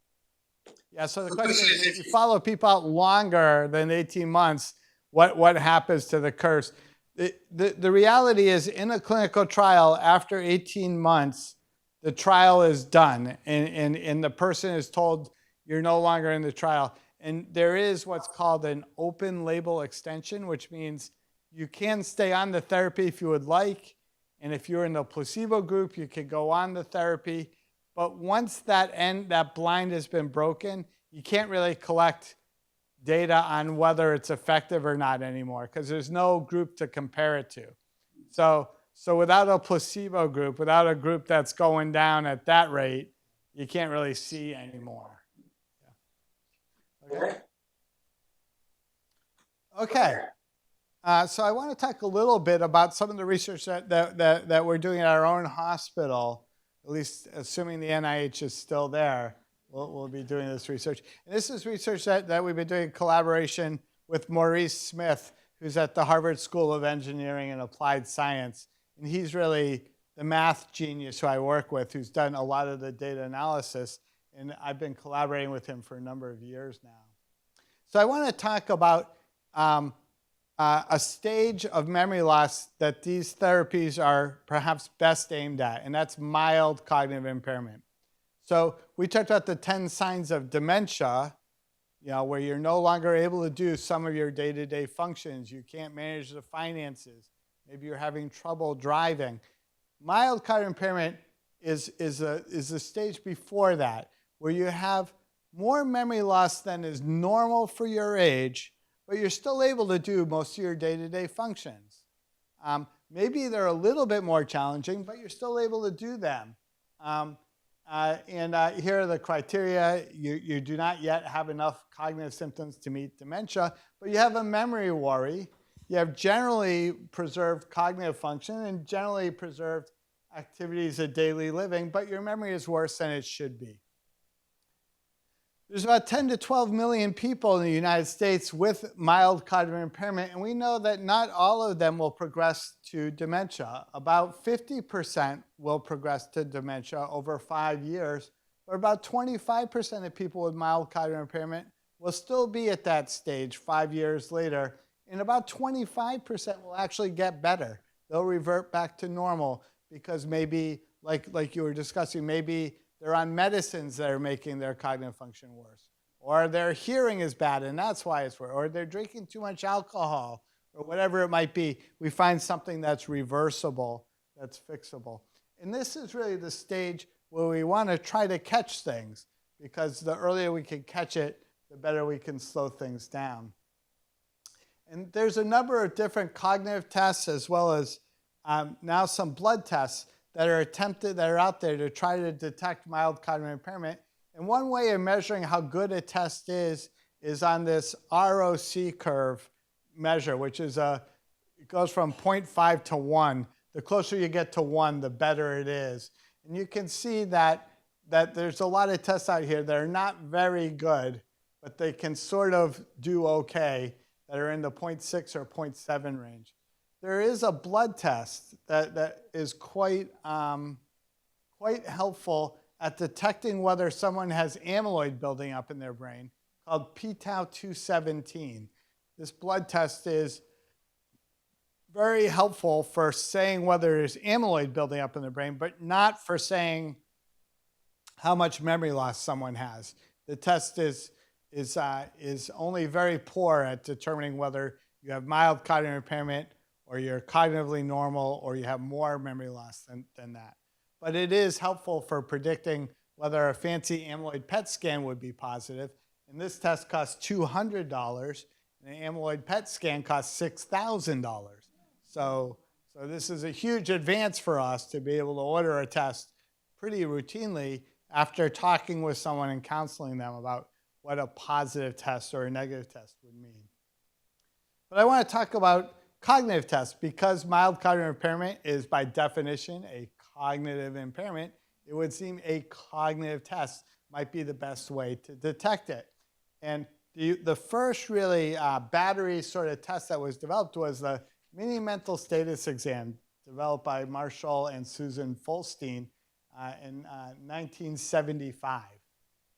Yeah, so the question is, if you follow people out longer than 18 months, what happens to the curves? The reality is, in a clinical trial, after 18 months, the trial is done, and the person is told, you're no longer in the trial. And there is what's called an open label extension, which means you can stay on the therapy if you would like. And if you're in the placebo group, you could go on the therapy. But once that blind has been broken, you can't really collect data on whether it's effective or not anymore, because there's no group to compare it to. So without a placebo group, without a group that's going down at that rate, you can't really see anymore. Okay. So I want to talk a little bit about some of the research that we're doing at our own hospital, at least assuming the NIH is still there. We'll be doing this research. And this is research that we've been doing in collaboration with Maurice Smith, who's at the Harvard School of Engineering and Applied Science. And he's really the math genius who I work with, who's done a lot of the data analysis. And I've been collaborating with him for a number of years now. So I want to talk about a stage of memory loss that these therapies are perhaps best aimed at, and that's mild cognitive impairment. So we talked about the 10 signs of dementia, where you're no longer able to do some of your day-to-day functions. You can't manage the finances. Maybe you're having trouble driving. Mild cognitive impairment is the stage before that, where you have more memory loss than is normal for your age, but you're still able to do most of your day-to-day functions. Maybe they're a little bit more challenging, but you're still able to do them. Here are the criteria. You do not yet have enough cognitive symptoms to meet dementia, but you have a memory worry. You have generally preserved cognitive function and generally preserved activities of daily living, but your memory is worse than it should be. There's about 10 to 12 million people in the United States with mild cognitive impairment, and we know that not all of them will progress to dementia. About 50% will progress to dementia over 5 years, but about 25% of people with mild cognitive impairment will still be at that stage 5 years later, and about 25% will actually get better. They'll revert back to normal because maybe, like you were discussing, maybe they're on medicines that are making their cognitive function worse. Or their hearing is bad and that's why it's worse. Or they're drinking too much alcohol or whatever it might be. We find something that's reversible, that's fixable. And this is really the stage where we want to try to catch things, because the earlier we can catch it, the better we can slow things down. And there's a number of different cognitive tests, as well as now some blood tests that are out there to try to detect mild cognitive impairment. And one way of measuring how good a test is on this ROC curve measure, which is it goes from 0.5 to 1. The closer you get to 1, the better it is. And you can see that there's a lot of tests out here that are not very good, but they can sort of do okay, that are in the 0.6 or 0.7 range. There is a blood test that is quite helpful at detecting whether someone has amyloid building up in their brain, called p-tau217. This blood test is very helpful for saying whether there's amyloid building up in the brain, but not for saying how much memory loss someone has. The test is only very poor at determining whether you have mild cognitive impairment, or you're cognitively normal, or you have more memory loss than that. But it is helpful for predicting whether a fancy amyloid PET scan would be positive. And this test costs $200, and an amyloid PET scan costs $6,000. So this is a huge advance for us to be able to order a test pretty routinely after talking with someone and counseling them about what a positive test or a negative test would mean. But I want to talk about cognitive tests, because mild cognitive impairment is by definition a cognitive impairment. It would seem a cognitive test might be the best way to detect it. And the first really battery sort of test that was developed was the mini mental status exam, developed by Marshall and Susan Folstein in 1975.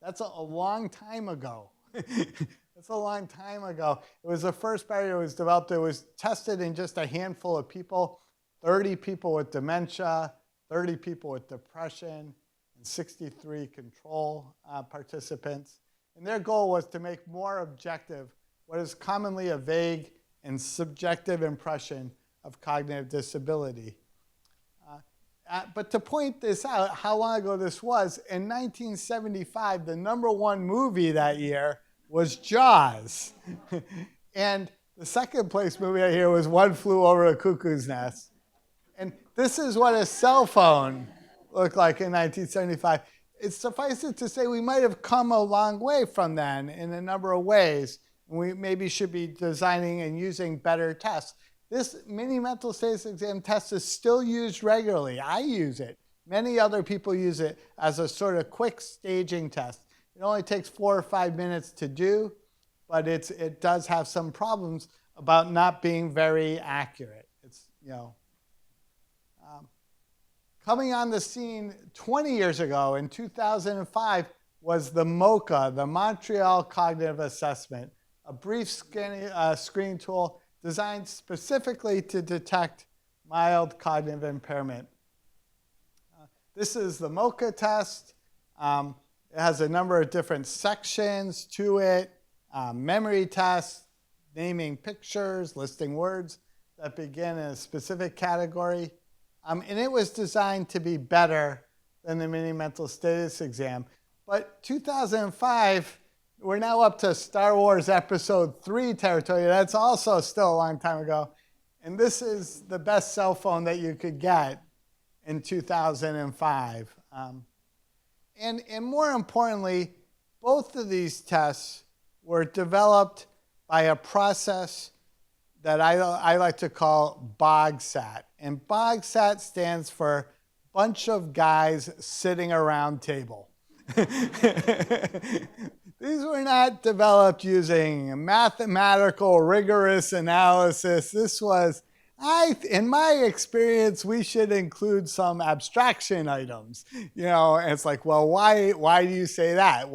That's a long time ago. That's a long time ago. It was the first battery that was developed. It was tested in just a handful of people, 30 people with dementia, 30 people with depression, and 63 control participants. And their goal was to make more objective what is commonly a vague and subjective impression of cognitive disability. But to point this out, how long ago this was, in 1975, the #1 movie that year was Jaws. And the second place movie I hear was One Flew Over the Cuckoo's Nest. And this is what a cell phone looked like in 1975. It's suffice it to say we might have come a long way from then in a number of ways. We maybe should be designing and using better tests. This mini mental status exam test is still used regularly. I use it. Many other people use it as a sort of quick staging test. It only takes 4 or 5 minutes to do, but it does have some problems about not being very accurate. It's, coming on the scene 20 years ago in 2005 was the MoCA, the Montreal Cognitive Assessment, a brief screening tool designed specifically to detect mild cognitive impairment. This is the MoCA test. It has a number of different sections to it, memory tests, naming pictures, listing words that begin in a specific category. And it was designed to be better than the mini mental status exam. But 2005, we're now up to Star Wars Episode 3 territory. That's also still a long time ago. And this is the best cell phone that you could get in 2005. And more importantly, both of these tests were developed by a process that I like to call BOGSAT. And BOGSAT stands for Bunch of Guys Sitting Around Table. These were not developed using mathematical, rigorous analysis. This was, in my experience, we should include some abstraction items. And it's like, well, why do you say that?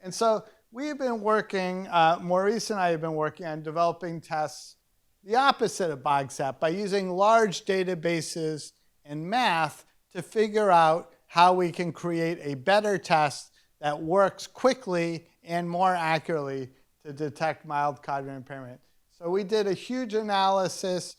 And so we have been working, Maurice and I have been working on developing tests the opposite of BOGSAT by using large databases and math to figure out how we can create a better test that works quickly and more accurately to detect mild cognitive impairment. So we did a huge analysis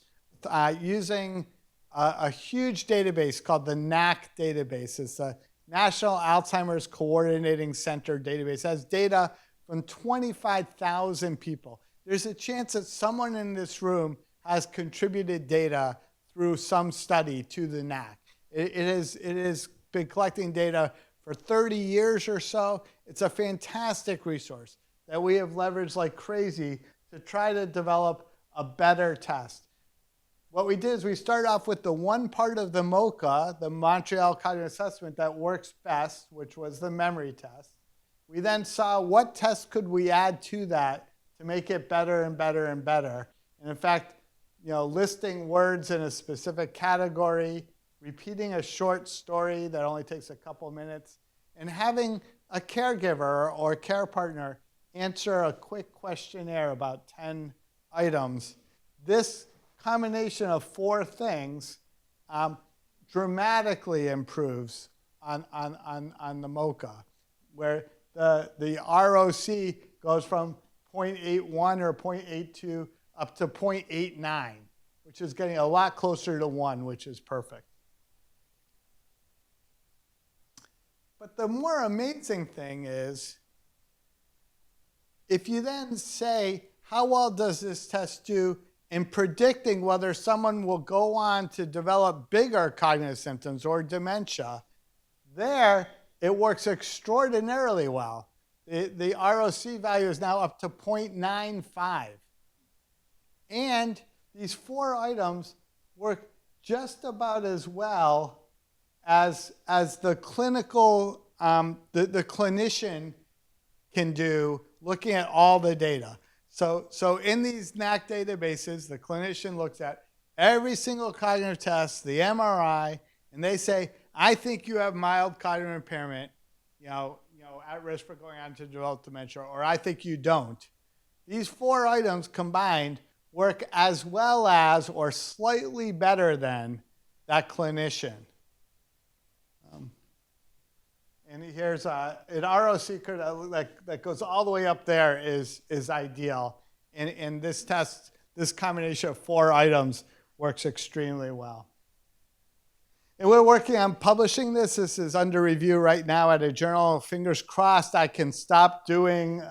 using a huge database called the NAC database. It's the National Alzheimer's Coordinating Center database. It has data from 25,000 people. There's a chance that someone in this room has contributed data through some study to the NAC. It has been collecting data for 30 years or so. It's a fantastic resource that we have leveraged like crazy to try to develop a better test. What we did is we started off with the one part of the MoCA, the Montreal Cognitive Assessment, that works best, which was the memory test. We then saw what tests could we add to that to make it better and better and better. And in fact, listing words in a specific category, repeating a short story that only takes a couple minutes, and having a caregiver or care partner answer a quick questionnaire about 10 items. This combination of 4 things dramatically improves on the MoCA, where the ROC goes from 0.81 or 0.82 up to 0.89, which is getting a lot closer to 1, which is perfect. But the more amazing thing is, if you then say, how well does this test do in predicting whether someone will go on to develop bigger cognitive symptoms or dementia, there it works extraordinarily well. The ROC value is now up to 0.95. And these 4 items work just about as well as the clinical, the clinician can do looking at all the data. So in these NAC databases, the clinician looks at every single cognitive test, the MRI, and they say, I think you have mild cognitive impairment, at risk for going on to develop dementia, or I think you don't. These 4 items combined work as well as or slightly better than that clinician. And here's an ROC curve that goes all the way up there is ideal. And this test, this combination of 4 items works extremely well. And we're working on publishing this. This is under review right now at a journal. Fingers crossed I can stop doing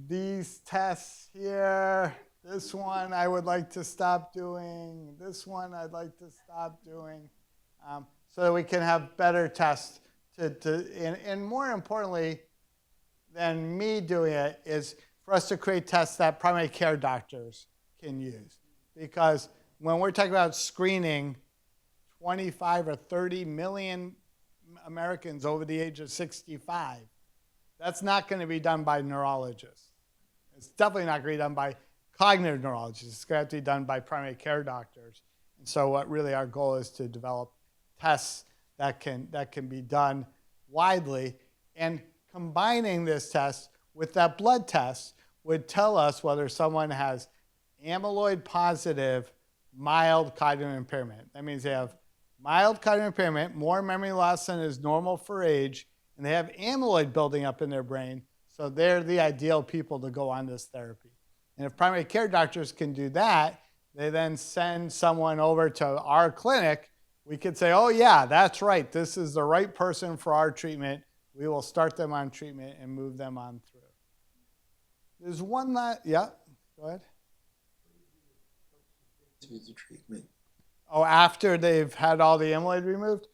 these tests here. This one I would like to stop doing. This one I'd like to stop doing. So that we can have better tests. And more importantly than me doing it is for us to create tests that primary care doctors can use. Because when we're talking about screening 25 or 30 million Americans over the age of 65, that's not going to be done by neurologists. It's definitely not going to be done by cognitive neurologists. It's going to have to be done by primary care doctors. And so what really our goal is to develop tests that can be done widely, and combining this test with that blood test would tell us whether someone has amyloid positive mild cognitive impairment. That means they have mild cognitive impairment, more memory loss than is normal for age, and they have amyloid building up in their brain, so they're the ideal people to go on this therapy. And if primary care doctors can do that, they then send someone over to our clinic. We could say, oh yeah, that's right, this is the right person for our treatment. We will start them on treatment and move them on through. There's one that, yeah, go ahead.
The treatment.
Oh, after they've had all the amyloid removed?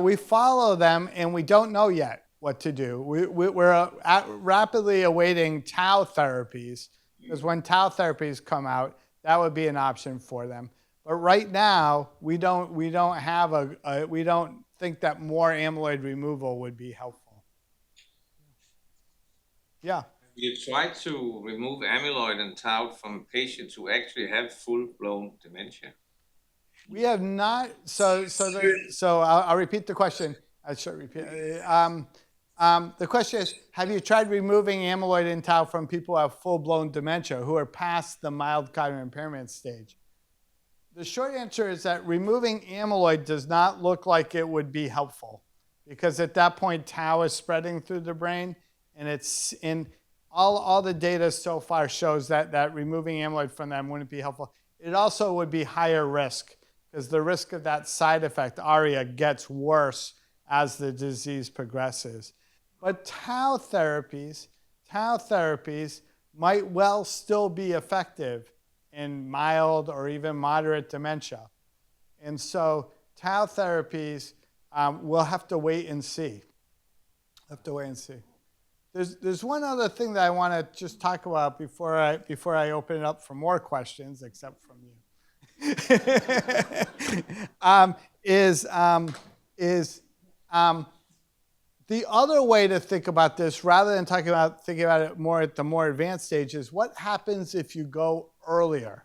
We follow them and we don't know yet what to do. We're rapidly awaiting tau therapies, because when tau therapies come out, that would be an option for them. But right now, we don't think that more amyloid removal would be helpful. Yeah.
You try to remove amyloid and tau from patients who actually have full-blown dementia?
We have not. So I'll repeat the question. I should repeat. The question is, have you tried removing amyloid and tau from people who have full-blown dementia, who are past the mild cognitive impairment stage? The short answer is that removing amyloid does not look like it would be helpful, because at that point, tau is spreading through the brain, and it's in all the data so far shows that removing amyloid from them wouldn't be helpful. It also would be higher risk because the risk of that side effect, ARIA, gets worse as the disease progresses. But tau therapies might well still be effective in mild or even moderate dementia. And so tau therapies, we'll have to wait and see. There's one other thing that I want to just talk about before I open it up for more questions, except from you. The other way to think about this, rather than thinking about it more at the more advanced stages, what happens if you go earlier?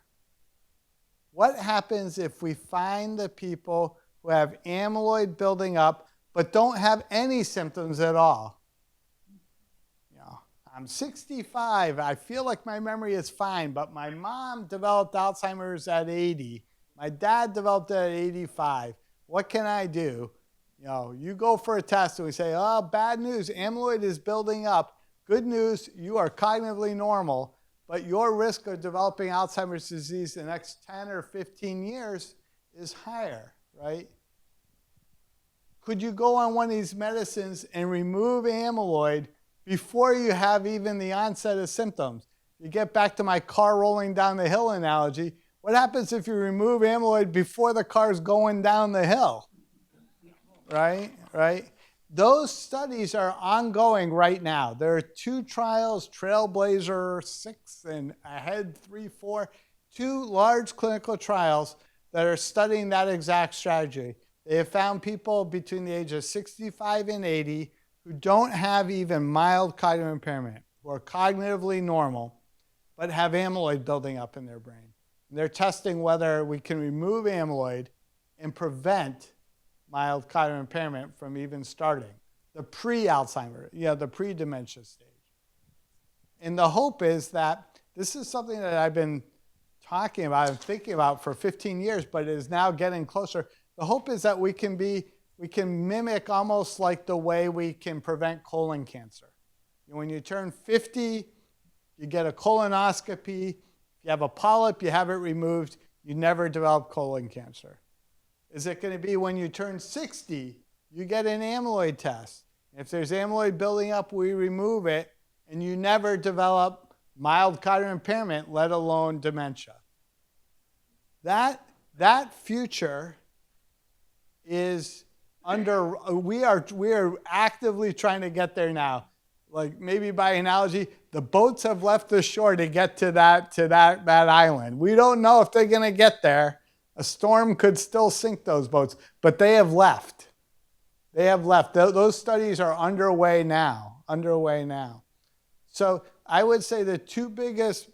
What happens if we find the people who have amyloid building up but don't have any symptoms at all? I'm 65, I feel like my memory is fine, but my mom developed Alzheimer's at 80. My dad developed it at 85. What can I do? You go for a test and we say, oh, bad news, amyloid is building up. Good news, you are cognitively normal, but your risk of developing Alzheimer's disease in the next 10 or 15 years is higher, right? Could you go on one of these medicines and remove amyloid before you have even the onset of symptoms? You get back to my car rolling down the hill analogy. What happens if you remove amyloid before the car's going down the hill? Right? Those studies are ongoing right now. There are 2 trials, Trailblazer 6 and Ahead 3-4, 2 large clinical trials that are studying that exact strategy. They have found people between the age of 65 and 80 who don't have even mild cognitive impairment, who are cognitively normal, but have amyloid building up in their brain. And they're testing whether we can remove amyloid and prevent mild cognitive impairment from even starting. The pre-Alzheimer, the pre-dementia stage. And the hope is that this is something that I've been talking about and thinking about for 15 years, but it is now getting closer. The hope is that we can mimic almost like the way we can prevent colon cancer. When you turn 50, you get a colonoscopy. If you have a polyp, you have it removed, you never develop colon cancer. Is it going to be when you turn 60, you get an amyloid test? If there's amyloid building up, we remove it, and you never develop mild cognitive impairment, let alone dementia. That future is we are actively trying to get there now. Like maybe by analogy, the boats have left the shore to get to that island. We don't know if they're going to get there. A storm could still sink those boats, but they have left. Those studies are underway now. So I would say the 2 biggest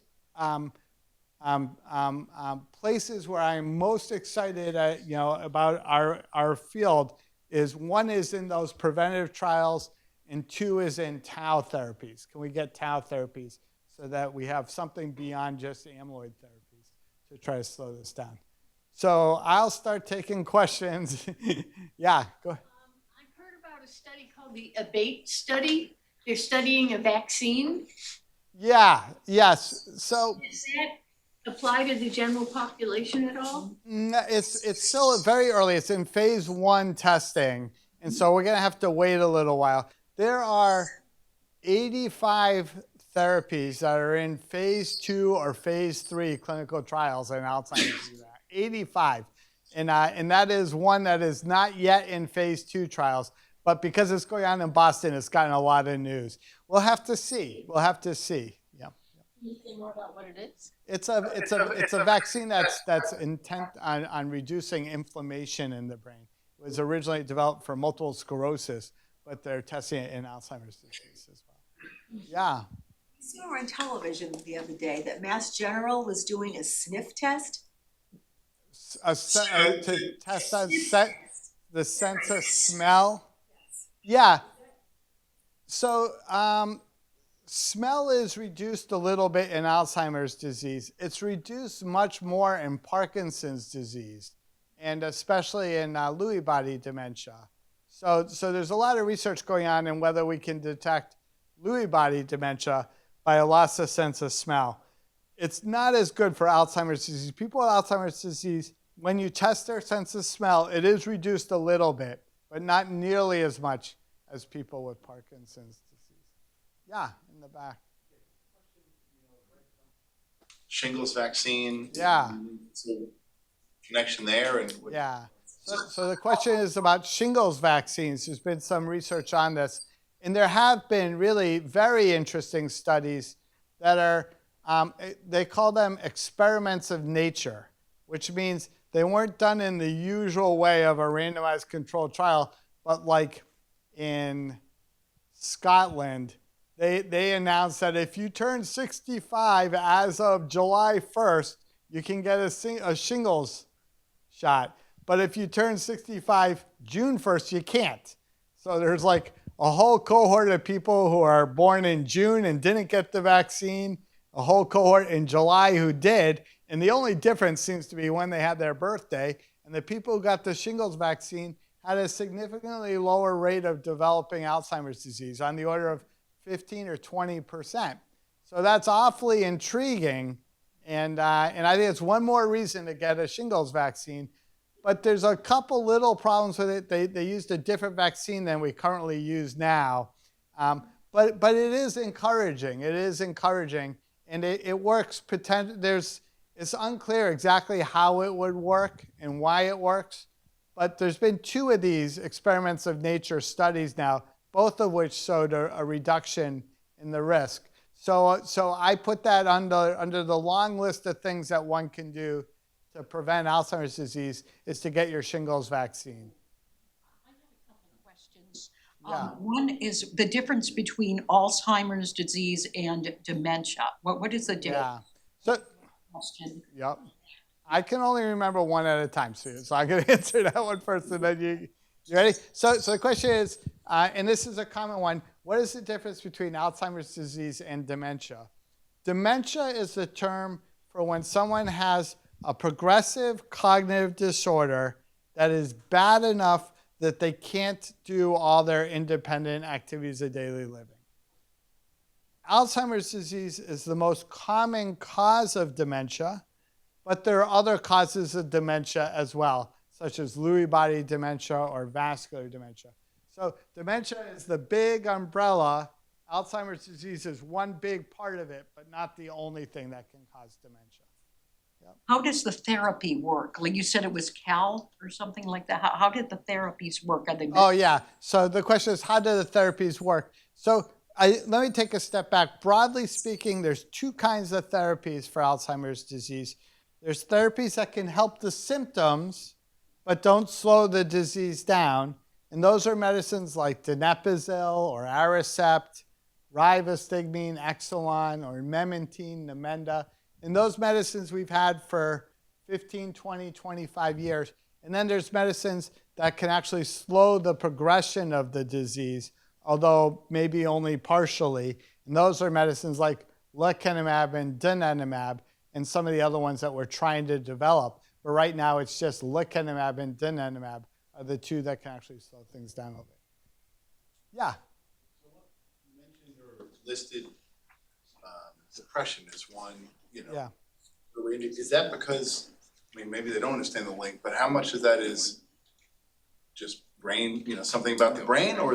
places where I'm most excited about our field is, 1 is in those preventative trials, and 2 is in tau therapies. Can we get tau therapies so that we have something beyond just amyloid therapies to try to slow this down? So I'll start taking questions. Yeah, go ahead.
I've heard about a study called the ABATE study. They're studying a vaccine.
Yes. So
does that apply to the general population at all?
It's still very early. It's in phase 1 testing, and so we're going to have to wait a little while. There are 85 therapies that are in phase 2 or phase 3 clinical trials in Alzheimer's disease. 85. And that is one that is not yet in phase 2 trials. But because it's going on in Boston, it's gotten a lot of news. We'll have to see. Yeah.
Can you say more about what it is?
It's a vaccine that's intent on reducing inflammation in the brain. It was originally developed for multiple sclerosis, but they're testing it in Alzheimer's disease as well. Yeah.
I saw on television the other day that Mass General was doing a sniff test.
To test on the sense of smell. Yeah. So smell is reduced a little bit in Alzheimer's disease. It's reduced much more in Parkinson's disease, and especially in Lewy body dementia. So there's a lot of research going on in whether we can detect Lewy body dementia by a loss of sense of smell. It's not as good for Alzheimer's disease. People with Alzheimer's disease when you test their sense of smell, it is reduced a little bit, but not nearly as much as people with Parkinson's disease. Yeah, in the back.
Shingles vaccine.
Yeah.
So connection there and.
Yeah. So the question is about shingles vaccines. There's been some research on this. And there have been really very interesting studies that are, they call them experiments of nature, which means they weren't done in the usual way of a randomized controlled trial, but like in Scotland, they announced that if you turn 65 as of July 1st, you can get a shingles shot. But if you turn 65 June 1st, you can't. So there's like a whole cohort of people who are born in June and didn't get the vaccine, a whole cohort in July who did, and the only difference seems to be when they had their birthday. And the people who got the shingles vaccine had a significantly lower rate of developing Alzheimer's disease, on the order of 15 or 20%. So that's awfully intriguing, and I think it's one more reason to get a shingles vaccine. But there's a couple little problems with it. They used a different vaccine than we currently use now. But it is encouraging. It is encouraging. And it works. It's unclear exactly how it would work and why it works. But there's been 2 of these experiments of nature studies now, both of which showed a reduction in the risk. So I put that under the long list of things that one can do to prevent Alzheimer's disease is to get your shingles vaccine.
I have a couple of questions. One is the difference between Alzheimer's disease and dementia. What is the difference?
Yeah.
Question.
Yep. I can only remember one at a time, Sue. So I'm going to answer that one first, and then you ready? So the question is, and this is a common one, what is the difference between Alzheimer's disease and dementia? Dementia is the term for when someone has a progressive cognitive disorder that is bad enough that they can't do all their independent activities of daily living. Alzheimer's disease is the most common cause of dementia, but there are other causes of dementia as well, such as Lewy body dementia or vascular dementia. So dementia is the big umbrella. Alzheimer's disease is one big part of it, but not the only thing that can cause dementia.
How does the therapy work? Like you said, it was Cal or something like that. How did the therapies work? Are they?
Oh, yeah. So the question is, how do the therapies work? So let me take a step back. Broadly speaking, there's 2 kinds of therapies for Alzheimer's disease. There's therapies that can help the symptoms, but don't slow the disease down. And those are medicines like donepezil or Aricept, rivastigmine, Exelon, or memantine, Namenda. And those medicines we've had for 15, 20, 25 years. And then there's medicines that can actually slow the progression of the disease, although maybe only partially. And those are medicines like lecanemab and donanemab and some of the other ones that we're trying to develop. But right now it's just lecanemab and donanemab are the 2 that can actually slow things down a little bit. Yeah?
So you mentioned or listed depression as one.
Yeah.
Is that because, I mean, maybe they don't understand the link, but how much of that is just brain, something about the brain, or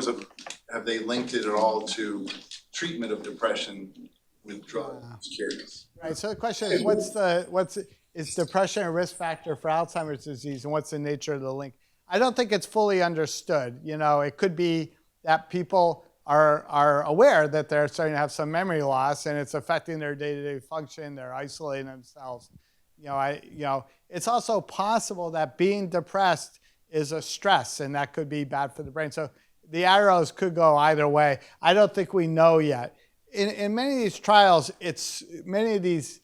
have they linked it at all to treatment of depression with drugs? I'm curious.
Right. So the question is, is depression a risk factor for Alzheimer's disease, and what's the nature of the link? I don't think it's fully understood. It could be that people are aware that they're starting to have some memory loss and it's affecting their day-to-day function. They're isolating themselves. It's also possible that being depressed is a stress, and that could be bad for the brain. So the arrows could go either way. I don't think we know yet. In many of these trials, many of these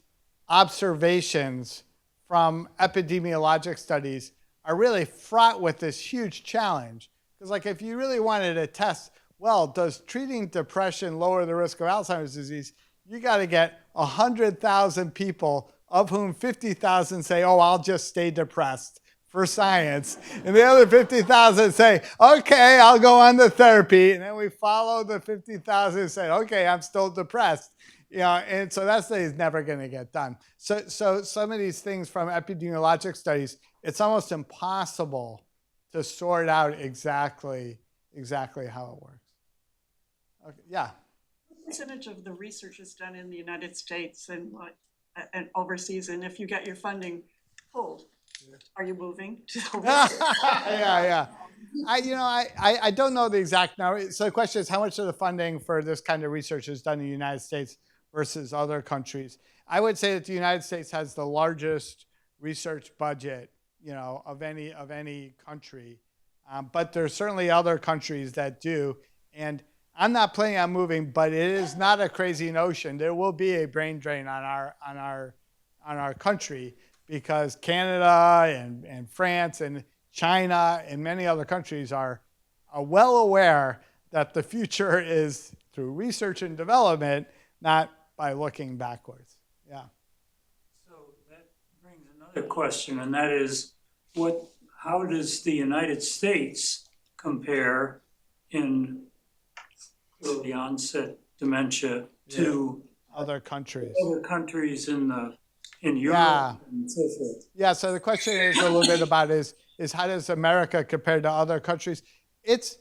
observations from epidemiologic studies are really fraught with this huge challenge. Because if you really wanted to test, well, does treating depression lower the risk of Alzheimer's disease? You got to get 100,000 people, of whom 50,000 say, oh, I'll just stay depressed for science. And the other 50,000 say, okay, I'll go on the therapy. And then we follow the 50,000 and say, okay, I'm still depressed. And so that study is never going to get done. So some of these things from epidemiologic studies, it's almost impossible to sort out exactly how it works. Okay, yeah.
What percentage of the research is done in the United States and overseas? And if you get your funding pulled, are you moving to overseas?
Yeah. I don't know the exact number. So the question is, how much of the funding for this kind of research is done in the United States versus other countries? I would say that the United States has the largest research budget, of any country. But there's certainly other countries that do. And I'm not planning on moving, but it is not a crazy notion. There will be a brain drain on our country because Canada and France and China and many other countries are well aware that the future is through research and development, not by looking backwards. Yeah.
So that brings another question, and that is, how does the United States compare in early onset dementia to
other countries
in Europe and so forth?
Yeah, so the question is a little bit about is how does America compare to other countries? It's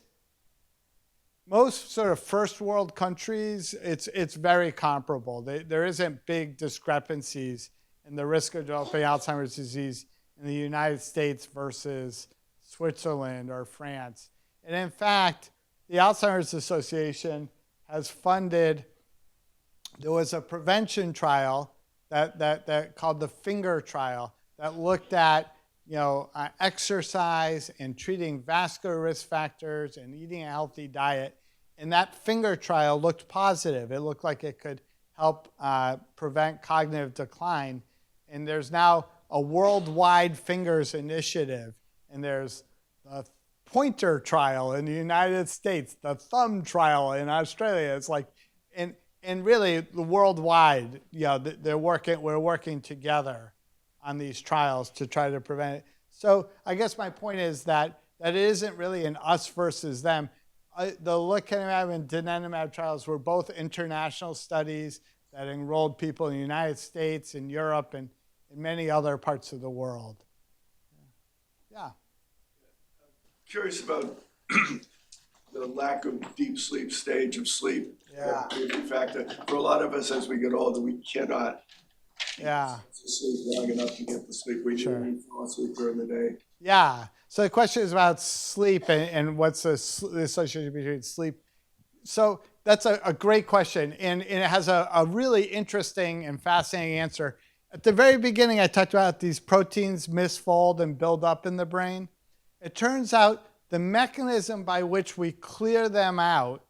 most sort of first world countries, it's very comparable. There isn't big discrepancies in the risk of developing Alzheimer's disease in the United States versus Switzerland or France. And in fact, the Alzheimer's Association has funded, there was a prevention trial that called the FINGER trial that looked at exercise and treating vascular risk factors and eating a healthy diet. And that FINGER trial looked positive. It looked like it could help prevent cognitive decline. And there's now a worldwide FINGERS initiative. And there's the pointer trial in the United States, the thumb trial in Australia. It's like, and really the worldwide, we're working together on these trials to try to prevent it. So I guess my point is that it isn't really an us versus them. The lecanemab and donanemab trials were both international studies that enrolled people in the United States and Europe and in many other parts of the world. Yeah.
Curious about the lack of deep sleep stage of sleep.
Yeah.
In fact, for a lot of us as we get older, we cannot sleep long enough to get the sleep we need when we fall asleep during the day.
Yeah. So the question is about sleep and what's the association between sleep. So that's a great question. And it has a really interesting and fascinating answer. At the very beginning, I talked about these proteins misfold and build up in the brain. It turns out the mechanism by which we clear them out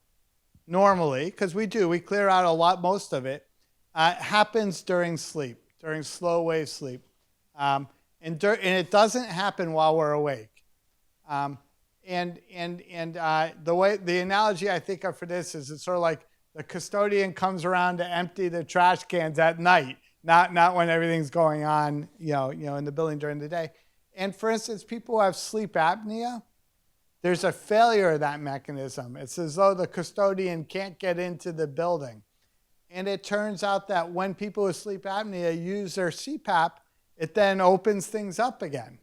normally, because we clear out most of it, happens during sleep, during slow wave sleep. And it doesn't happen while we're awake. The analogy I think of for this is it's sort of like the custodian comes around to empty the trash cans at night, not when everything's going on, in the building during the day. And for instance, people who have sleep apnea, there's a failure of that mechanism. It's as though the custodian can't get into the building. And it turns out that when people with sleep apnea use their CPAP, it then opens things up again.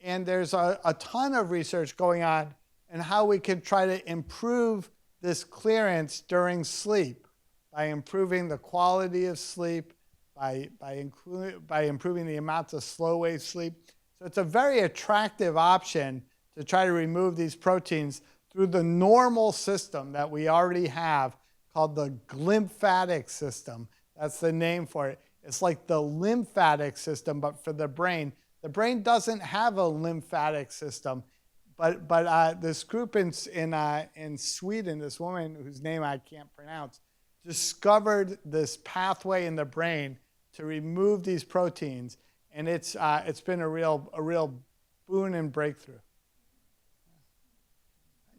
And there's a ton of research going on in how we can try to improve this clearance during sleep by improving the quality of sleep, by improving the amount of slow wave sleep. So it's a very attractive option to try to remove these proteins through the normal system that we already have called the glymphatic system. That's the name for it. It's like the lymphatic system, but for the brain. The brain doesn't have a lymphatic system, but this group in Sweden, this woman whose name I can't pronounce, discovered this pathway in the brain to remove these proteins, and it's been a real boon and breakthrough.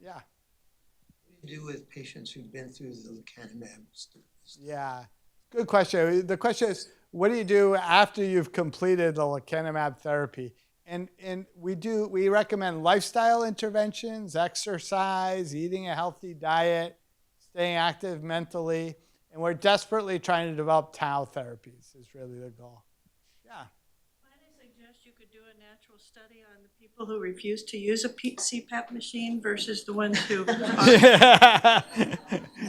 Yeah.
What do you do with patients who've been through the lecanemab studies?
Yeah, good question. The question is, what do you do after you've completed the lecanemab therapy? And we recommend lifestyle interventions, exercise, eating a healthy diet, staying active mentally. And we're desperately trying to develop tau therapies is really the goal. Yeah.
Might I suggest you could do a natural study on the people who refuse to use a CPAP machine versus the ones who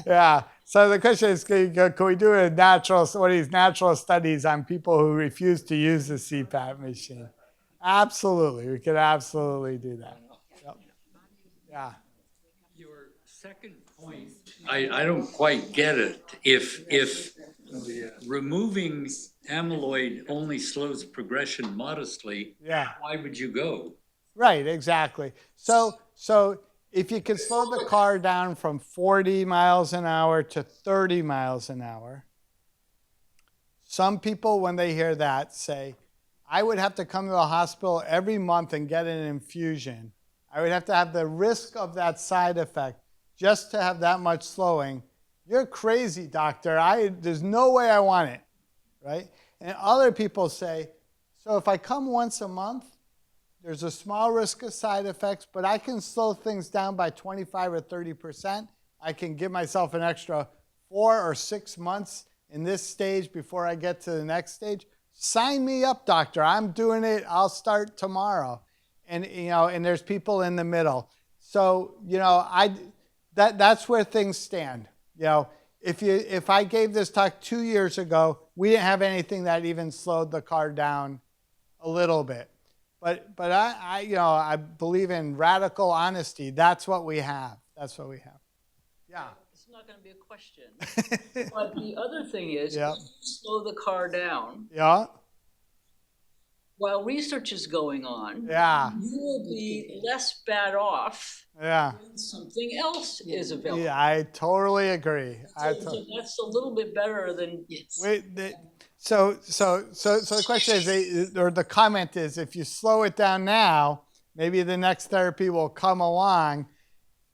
Yeah. So the question is, can we do one of these natural studies on people who refuse to use the CPAP machine? Absolutely. We could absolutely do that. Yep. Yeah.
Your second point, I don't quite get it. If removing amyloid only slows progression modestly,
Yeah.
why would you go?
Right, exactly. So if you could slow the car down from 40 miles an hour to 30 miles an hour, some people, when they hear that, say, I would have to come to the hospital every month and get an infusion. I would have to have the risk of that side effect just to have that much slowing. You're crazy, doctor. There's no way I want it, right? And other people say, so if I come once a month, there's a small risk of side effects, but I can slow things down by 25 or 30%. I can give myself an extra 4 or 6 months in this stage before I get to the next stage. Sign me up, doctor. I'm doing it. I'll start tomorrow. And and there's people in the middle. So that's where things stand. If I gave this talk 2 years ago, we didn't have anything that even slowed the car down a little bit. But I believe in radical honesty. That's what we have. That's what we have. Yeah.
It's not going to be a question. But the other thing is,
Yep.
if you slow the car down,
Yeah.
while research is going on,
Yeah.
you will be less bad off
Yeah.
when something else is available.
Yeah, I totally agree.
So that's a little bit better than yes.
So the question is, or the comment is, if you slow it down now, maybe the next therapy will come along.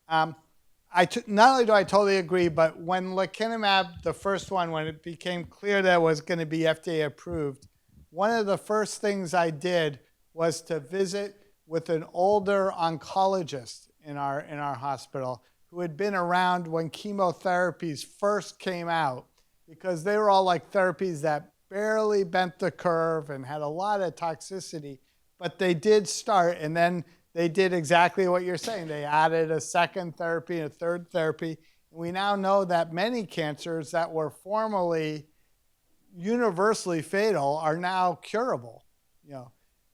Not only do I totally agree, but when lecanemab, the first one, when it became clear that it was going to be FDA approved, one of the first things I did was to visit with an older oncologist in our hospital who had been around when chemotherapies first came out, because they were all like therapies that barely bent the curve and had a lot of toxicity, but they did start, and then they did exactly what you're saying. They added a second therapy and a third therapy. And we now know that many cancers that were formerly universally fatal are now curable.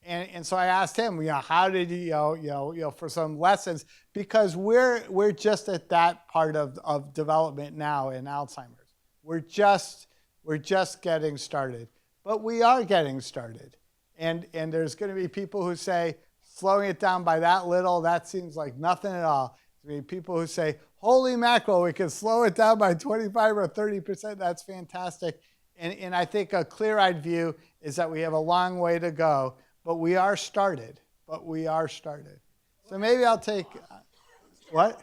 And so I asked him, how did he, for some lessons, because we're just at that part of development now in Alzheimer's. We're just getting started, but we are getting started. And there's going to be people who say, slowing it down by that little, that seems like nothing at all. There's going to be people who say, holy mackerel, we can slow it down by 25 or 30%. That's fantastic. And I think a clear-eyed view is that we have a long way to go, but we are started. So maybe I'll take, what?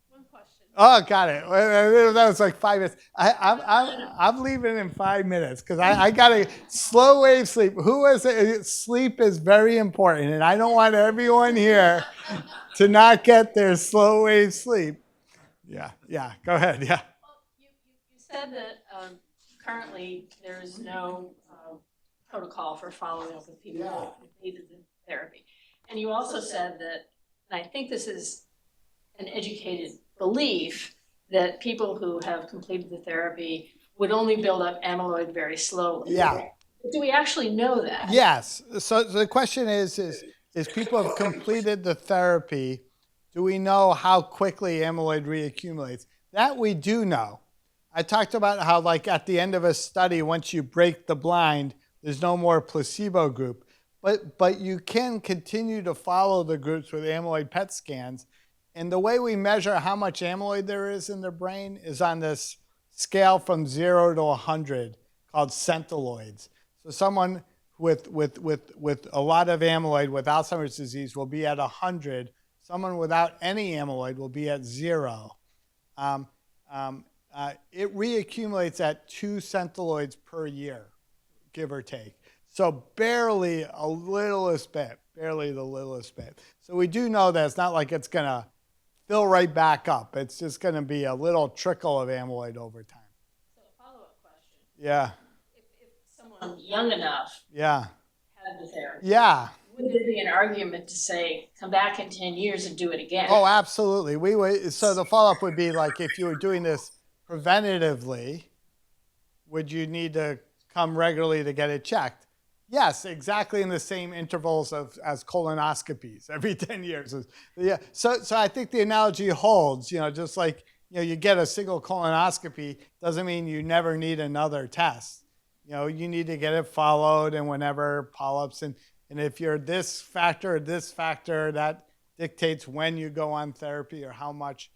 One question.
Oh, got it. That was like 5 minutes. I'm leaving in 5 minutes because I got to slow wave sleep. Who was it? Sleep is very important, and I don't want everyone here to not get their slow wave sleep. Yeah. Go ahead. Yeah.
Well, you said that currently there is no protocol for following up with people who completed the therapy. And you also said that, and I think this is an educated belief, that people who have completed the therapy would only build up amyloid very slowly.
Yeah.
Do we actually know that?
Yes. So the question is people have completed the therapy, do we know how quickly amyloid reaccumulates? That we do know. I talked about how, like, at the end of a study, once you break the blind, there's no more placebo group. But you can continue to follow the groups with amyloid PET scans. And the way we measure how much amyloid there is in the brain is on this scale from 0 to 100 called centiloids. So someone with a lot of amyloid with Alzheimer's disease will be at 100. Someone without any amyloid will be at 0. It reaccumulates at 2 centiloids per year, give or take. So barely the littlest bit. So we do know that it's not like it's going to fill right back up. It's just going to be a little trickle of amyloid over time.
So a
Yeah.
Someone young enough
Yeah.
had the therapy.
Yeah.
Would there be an argument to say, come back in 10 years and do it again?
Oh, absolutely. We would. So the follow-up would be like, if you were doing this preventatively, would you need to come regularly to get it checked? Yes, exactly in the same intervals as colonoscopies every 10 years. Yeah. So I think the analogy holds. Just like you get a single colonoscopy doesn't mean you never need another test. You need to get it followed, and whenever polyps and if you're this factor, that dictates when you go on therapy or how much.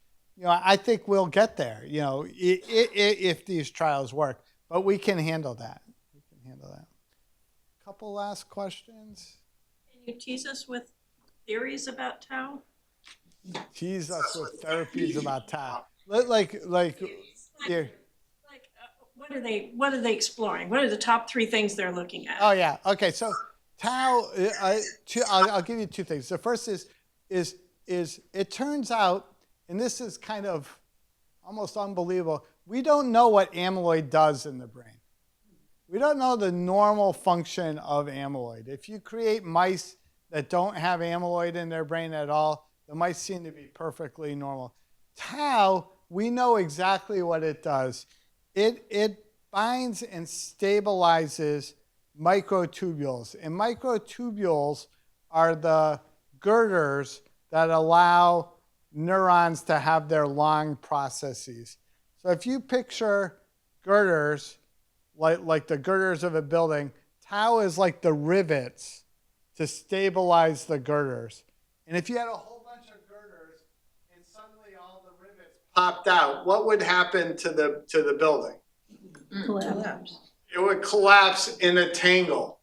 I think we'll get there. If these trials work, but we can handle that. Couple last questions.
Can you tease us with theories about tau?
Tease us with therapies about tau. Like here.
What are they exploring? What are the top 3 things they're looking at?
Oh yeah. Okay. So tau. I'll give you 2 things. The first is it turns out, and this is kind of almost unbelievable. We don't know what amyloid does in the brain. We don't know the normal function of amyloid. If you create mice that don't have amyloid in their brain at all, the mice seem to be perfectly normal. Tau, we know exactly what it does. It binds and stabilizes microtubules. And microtubules are the girders that allow neurons to have their long processes. So if you picture girders, like the girders of a building, tau is like the rivets to stabilize the girders. And if you had a whole bunch of girders and suddenly all the rivets popped out, what would happen to the building?
Collapse.
It would collapse in a tangle.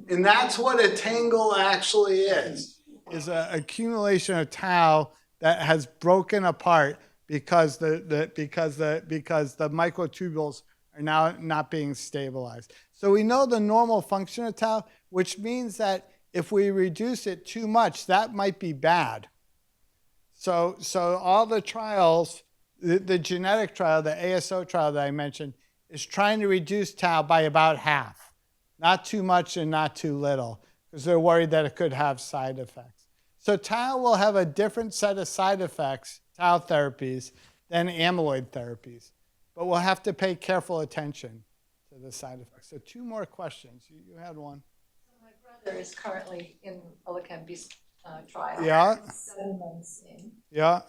And that's what a tangle actually is an accumulation of tau that has broken apart because the microtubules are now not being stabilized. So we know the normal function of tau, which means that if we reduce it too much, that might be bad. So all the trials, the genetic trial, the ASO trial that I mentioned, is trying to reduce tau by about half. Not too much and not too little, because they're worried that it could have side effects. So tau will have a different set of side effects, tau therapies, than amyloid therapies. But we'll have to pay careful attention to the side effects. So 2 more questions. You had one.
My brother is currently in a LETV trial.
Yeah.
7 months in.
Yeah.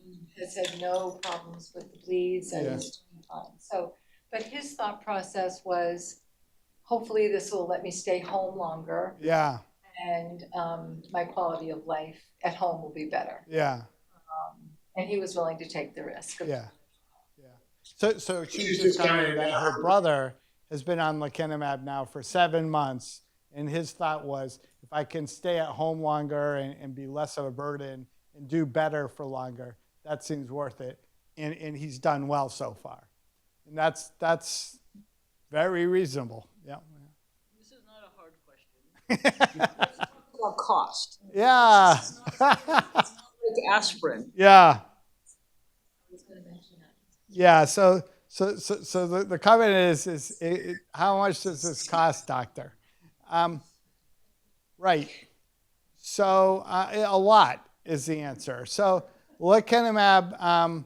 And has had no problems with the bleeds and is doing fine. So, but his thought process was, hopefully this will let me stay home longer.
Yeah.
And my quality of life at home will be better.
Yeah.
And he was willing to take the risk.
Yeah. So she's just telling me that her brother has been on lecanemab now for 7 months, and his thought was, if I can stay at home longer and be less of a burden and do better for longer, that seems worth it. And he's done well so far. And that's very reasonable. Yeah.
This is not a hard question. About cost.
Yeah.
Like aspirin.
Yeah. Yeah, so the comment is how much does this cost, doctor? Right. So a lot is the answer. So lecanemab,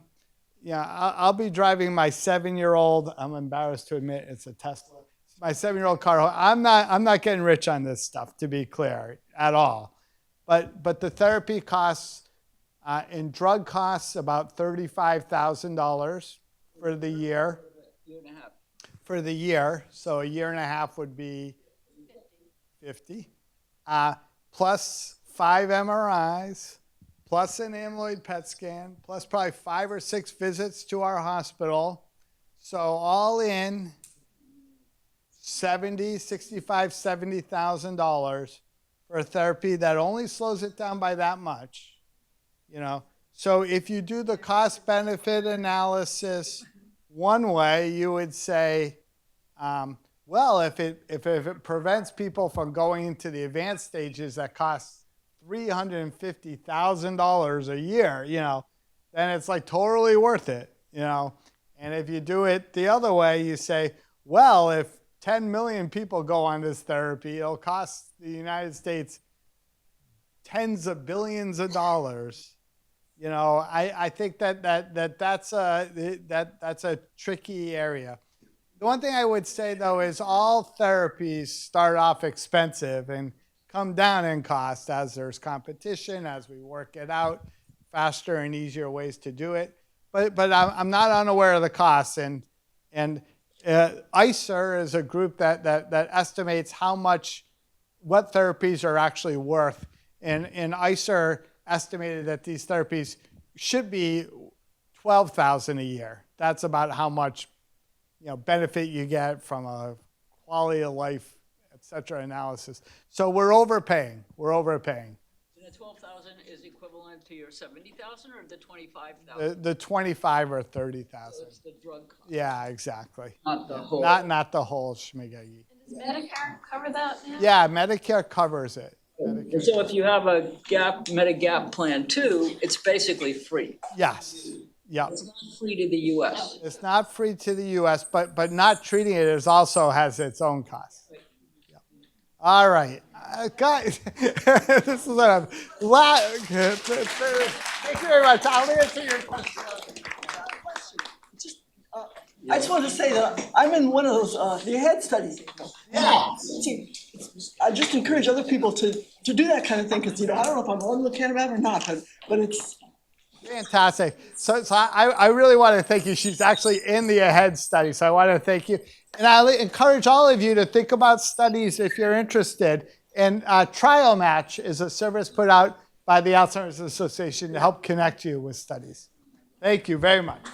I'll be driving my 7-year-old. I'm embarrassed to admit it's a Tesla. My 7-year-old car. I'm not getting rich on this stuff, to be clear, at all. But the therapy costs. In drug costs, about $35,000 for the year.
Year and a half.
For the year, so a year and a half would be 50. Plus 5 MRIs, plus an amyloid PET scan, plus probably 5 or 6 visits to our hospital. So all in, $70,000 for a therapy that only slows it down by that much. So if you do the cost-benefit analysis one way, you would say, well, if it prevents people from going into the advanced stages that cost $350,000 a year, then it's like totally worth it, And if you do it the other way, you say, well, if 10 million people go on this therapy, it'll cost the United States tens of billions of dollars. You know, I think that's a tricky area. The one thing I would say, though, is all therapies start off expensive and come down in cost as there's competition, as we work it out, faster and easier ways to do it. But I'm not unaware of the costs. And ICER is a group that estimates what therapies are actually worth. And ICER estimated that these therapies should be $12,000 a year. That's about how much benefit you get from a quality of life, et cetera, analysis. So we're overpaying.
And the 12,000 is equivalent to your 70,000 or the 25,000?
The 25 or 30,000.
So it's the drug cost.
Yeah, exactly.
Not the whole.
Not the whole schmiggy.
Does Medicare cover that now?
Yeah, Medicare covers it.
So if you have a Medigap plan too, it's basically free.
Yes. Yeah.
It's not free to the US.
It's not free to the US, but not treating it is also has its own costs. Yeah. All right. Guys, this is a lot. Thank you very much. I'll answer your question.
I just wanted to say that I'm in one of those the AHEAD studies.
Yeah.
I just encourage other people to do that kind of thing because I don't know if I'm on lecanemab or not, but it's
fantastic. So I really want to thank you. She's actually in the AHEAD study, so I want to thank you. And I encourage all of you to think about studies if you're interested. And Trial Match is a service put out by the Alzheimer's Association to help connect you with studies. Thank you very much.